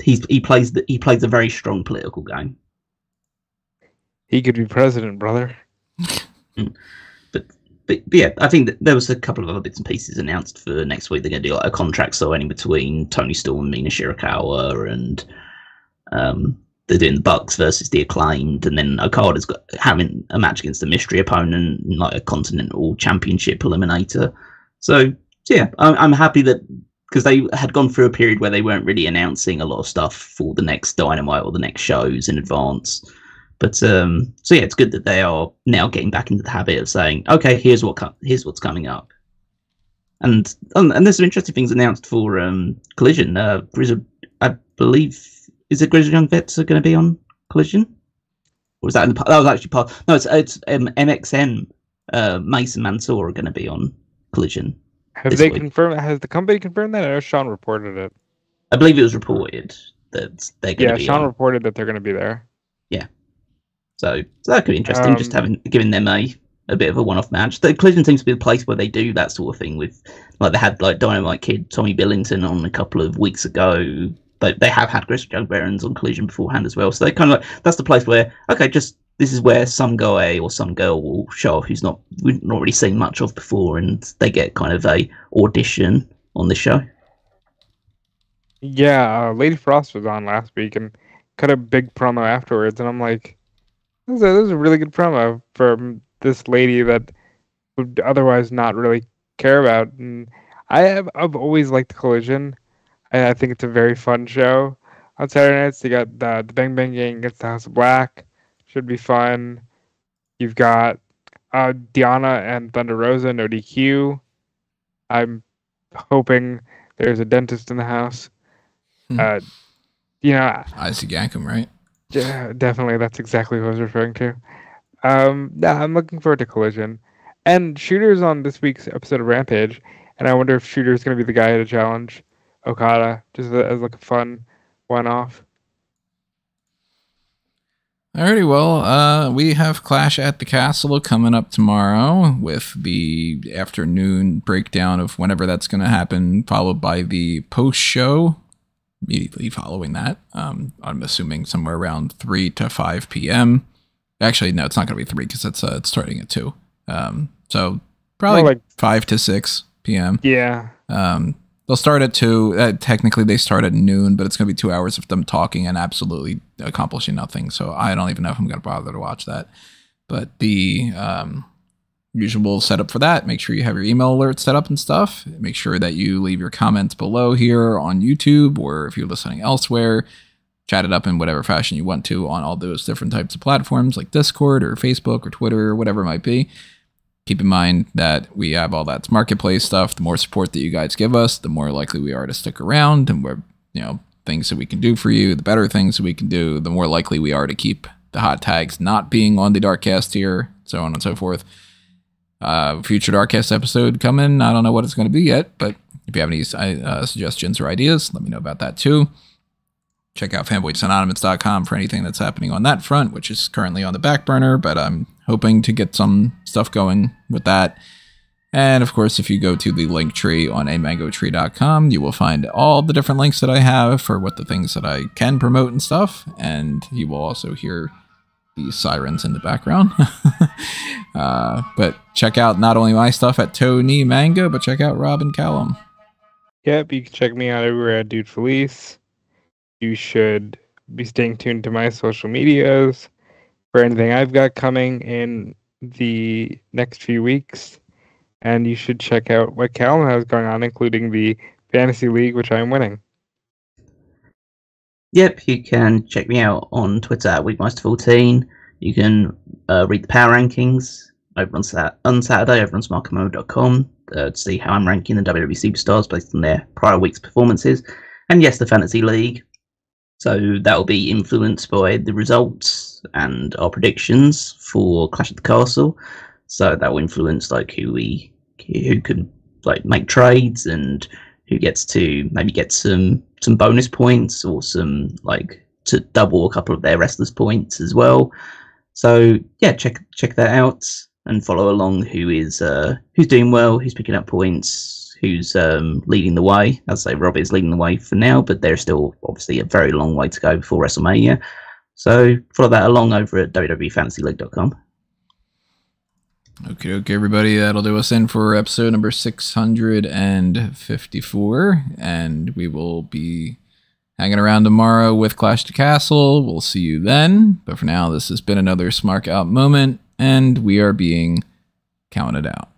He plays a very strong political game. He could be president, brother. But yeah, I think that there was a couple of other bits and pieces announced for next week. They're going to do like a contract signing between Tony Storm and Mina Shirakawa, and they're doing the Bucks versus the Acclaimed, and then Okada's having a match against a mystery opponent, like a Continental Championship eliminator. So yeah, I'm happy that, because they had gone through a period where they weren't really announcing a lot of stuff for the next Dynamite or the next shows in advance. But so yeah, it's good that they are now getting back into the habit of saying, okay, here's what's coming up. And there's some interesting things announced for Collision. I believe, is it Grizzled Young Vets are going to be on Collision? Or was that that was actually part? No, it's MXN. Mason Mansour are going to be on Collision. Have they confirmed? Has the company confirmed that? I know Sean reported it. I believe it was reported that they're going to be. Yeah, Sean reported that they're going to be there. Yeah. So that could be interesting, just giving them a bit of a one-off match. The Collision seems to be the place where they do that sort of thing with, like they had like Dynamite Kid, Tommy Billington on a couple of weeks ago. But they have had Grizzled Young Veterans on Collision beforehand as well. So they kind of like, that's the place where, okay, this is where some guy or some girl will show up who's we've not really seen much of before, and they get kind of a audition on the show. Yeah, Lady Frost was on last week and cut a big promo afterwards, and I'm like, this is a really good promo from this lady that would otherwise not really care about. And I've always liked Collision. I think it's a very fun show. On Saturday nights, you got the Bang Bang Gang against the House of Black. Should be fun. You've got Deanna and Thunder Rosa, no DQ. I'm hoping there's a dentist in the house. Isaac Yankum, right? Yeah, definitely. That's exactly what I was referring to. I'm looking forward to Collision. And Shooter's on this week's episode of Rampage, and I wonder if Shooter's going to be the guy to challenge Okada, just as like a fun one-off. Alrighty, well, we have Clash at the Castle coming up tomorrow with the afternoon breakdown of whenever that's going to happen, followed by the post-show immediately following that. I'm assuming somewhere around 3 to 5 p.m. Actually, no, it's not going to be 3 because it's starting at 2. So probably like 5 to 6 p.m. Yeah. They'll start at 2. Technically, they start at noon, but it's going to be 2 hours of them talking and absolutely accomplishing nothing. So I don't even know if I'm going to bother to watch that. But the usual setup for that, make sure you have your email alerts set up and stuff. Make sure that you leave your comments below here on YouTube, or if you're listening elsewhere, chat it up in whatever fashion you want to on all those different types of platforms like Discord or Facebook or Twitter or whatever it might be. Keep in mind that we have all that marketplace stuff. The more support that you guys give us, the more likely we are to stick around, and we're, things that we can do for you, the better things that we can do, the more likely we are to keep the hot tags not being on the Darkcast here, so on and so forth. Future Darkcast episode coming. I don't know what it's going to be yet, but if you have any suggestions or ideas, let me know about that too. Check out fanboysanonymous.com for anything that's happening on that front, which is currently on the back burner, but I'm hoping to get some stuff going with that. And of course, if you go to the link tree on amangotree.com, you will find all the different links that I have for what the things that I can promote and stuff. And you will also hear the sirens in the background. But check out not only my stuff at Tony Manga, but check out Rob and Callum. Yep, you can check me out everywhere at Dude Felice. You should be staying tuned to my social medias for anything I've got coming in the next few weeks. And you should check out what Callum has going on, including the Fantasy League, which I'm winning. Yep, you can check me out on Twitter at Weekmaster14. You can read the power rankings over on Saturday over on smarkamo.com to see how I'm ranking the WWE superstars based on their prior week's performances. And yes, the Fantasy League. So that will be influenced by the results and our predictions for Clash at the Castle. So that will influence like who can like make trades and who gets to maybe get some bonus points or some like to double a couple of their wrestlers' points as well. So yeah, check that out and follow along who's doing well, who's picking up points, who's leading the way. I'd say Rob is leading the way for now, but there's still obviously a very long way to go before WrestleMania. So follow that along over at www.fantasyleague.com. Okay, everybody. That'll do us in for episode number 654. And we will be hanging around tomorrow with Clash to Castle. We'll see you then. But for now, this has been another Smark Out moment, and we are being counted out.